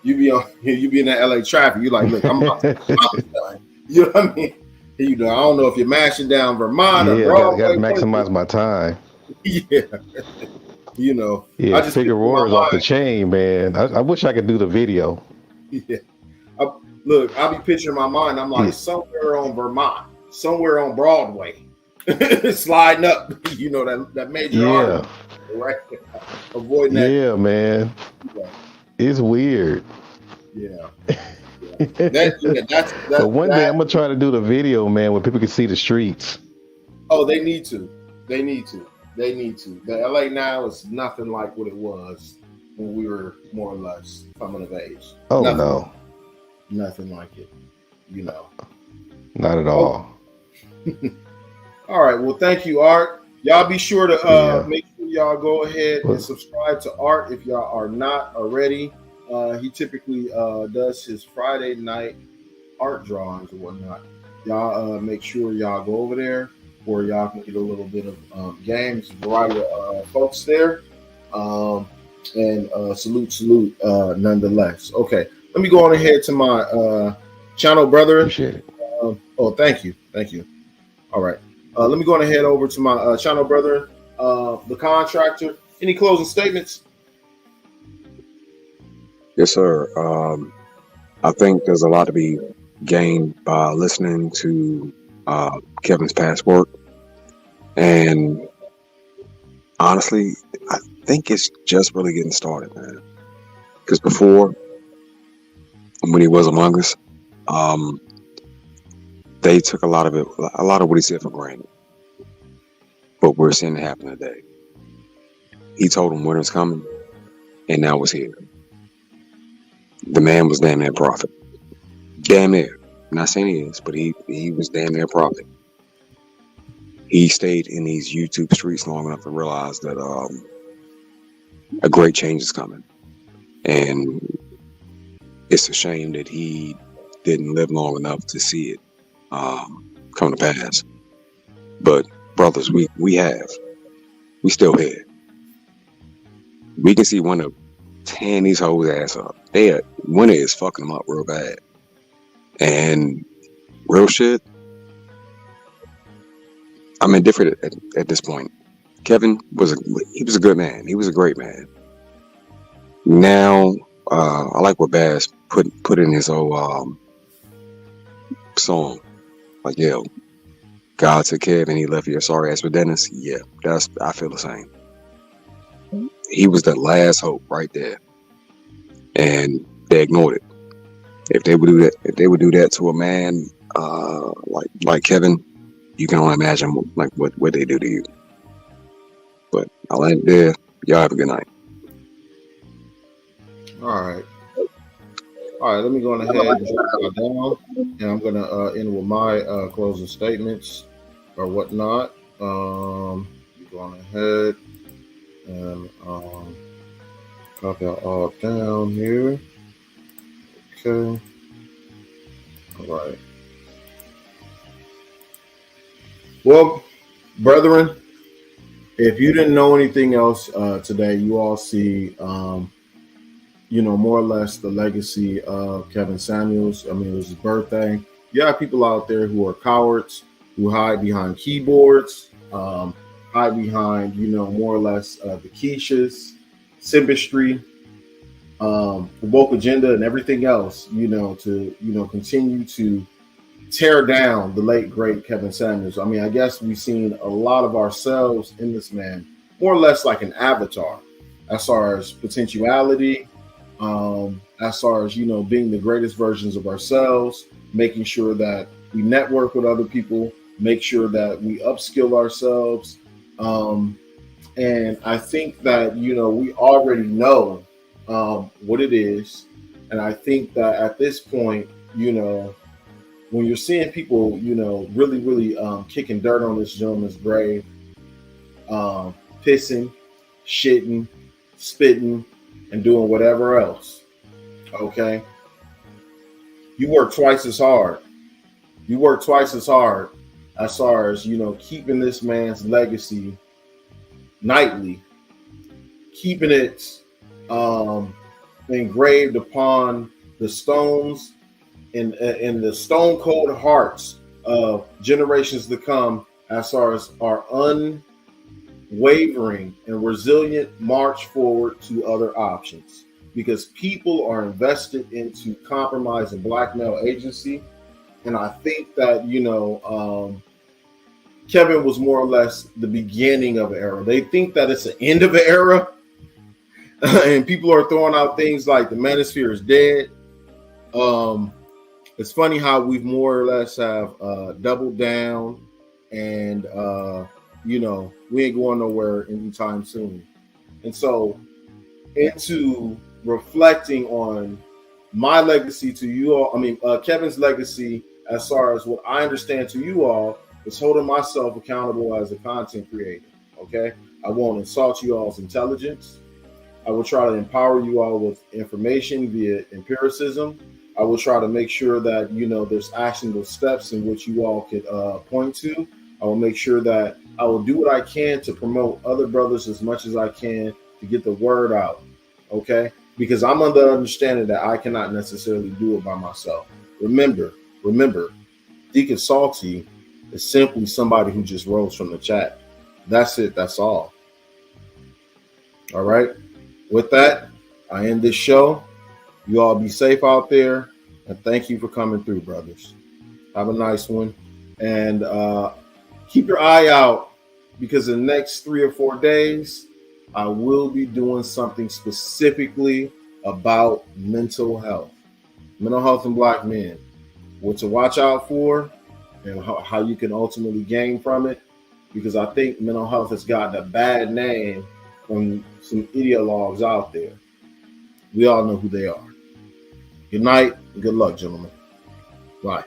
be in that LA traffic. You like, look, I'm done. You know what I mean? I don't know if you're mashing down Vermont or Broadway. Got to maximize my time. Yeah. Yeah, I just Figueroa is off the chain, man. I wish I could do the video. Yeah. Look, I'll be picturing my mind. I'm like, somewhere on Vermont, somewhere on Broadway, sliding up, that major artery, right? Avoiding that. Yeah, man. Yeah. It's weird. Yeah. But one day I'm gonna try to do the video, man, where people can see the streets. Oh, they need to. The LA now is nothing like what it was when we were more or less coming of age. Oh, no. Nothing like it. Not at all. All right. Well, thank you, Art. Y'all be sure to make sure y'all go ahead and subscribe to Art if y'all are not already. He typically does his Friday night art drawings and whatnot. Y'all make sure y'all go over there where y'all can get a little bit of games, variety of folks there. And salute nonetheless. Okay, let me go on ahead to my channel brother. Appreciate it. Thank you. All right. Let me go on ahead over to my channel brother, the contractor. Any closing statements? Yes, sir. I think there's a lot to be gained by listening to Kevin's past work. And honestly, I think it's just really getting started, man. Because before, when he was among us, they took a lot of what he said for granted. But we're seeing it happen today. He told them winter's coming, and now it's here. The man was damn near a prophet. Damn near. I'm not saying he is, but he was damn near a prophet. He stayed in these YouTube streets long enough to realize that a great change is coming. And it's a shame that he didn't live long enough to see it come to pass. But brothers, we still here. We can see one of tearing these hoes ass up. Winter is fucking them up real bad. And real shit, I'm indifferent at this point. Kevin was a good man. He was a great man. Now, I like what Baz put in his old song. Like, yo, God took care of and he left your sorry ass with Dennis. Yeah, I feel the same. He was the last hope right there, and they ignored it. If they would do that to a man like Kevin, you can only imagine like what they do to you. But I'll end there. Y'all have a good night. All right. All right, let me go ahead and drop that down, and I'm going to end with my closing statements or whatnot. Going ahead and drop that all down here. Okay. All right. Well, brethren, if you didn't know anything else today, you all see, more or less the legacy of Kevin Samuels. I mean, it was his birthday. You have people out there who are cowards, who hide behind keyboards, hide behind, more or less the Keishas, Symbistry, the woke agenda, and everything else, to continue to tear down the late great Kevin Samuels. I mean, I guess we've seen a lot of ourselves in this man, more or less like an avatar, as far as potentiality, as far as being the greatest versions of ourselves, making sure that we network with other people, make sure that we upskill ourselves, and I think that we already know what it is, and I think that at this point, when you're seeing people, really kicking dirt on this gentleman's grave, pissing, shitting, spitting, and doing whatever else, okay? You work twice as hard. You work twice as hard as far as, keeping this man's legacy nightly, keeping it engraved upon the stones in the stone cold hearts of generations to come, as far as our unwavering and resilient march forward to other options, because people are invested into compromise and blackmail agency. And I think that Kevin was more or less the beginning of an era. They think that it's the end of an era, and people are throwing out things like the manosphere is dead. It's funny how we've more or less have doubled down, and we ain't going nowhere anytime soon. And so, into reflecting on my legacy to you all, Kevin's legacy, as far as what I understand to you all, is holding myself accountable as a content creator. Okay, I won't insult you all's intelligence. I will try to empower you all with information via empiricism. I will try to make sure that, there's actionable steps in which you all could point to. I will make sure that I will do what I can to promote other brothers as much as I can to get the word out, okay? Because I'm under the understanding that I cannot necessarily do it by myself. Remember, Deacon Salty is simply somebody who just rose from the chat. That's it. That's all. All right? With that, I end this show. You all be safe out there, and thank you for coming through, brothers. Have a nice one, and keep your eye out, because in the next 3 or 4 days, I will be doing something specifically about mental health in Black men, what to watch out for, and how you can ultimately gain from it, because I think mental health has gotten a bad name from some ideologues out there. We all know who they are. Good night and good luck, gentlemen. Bye.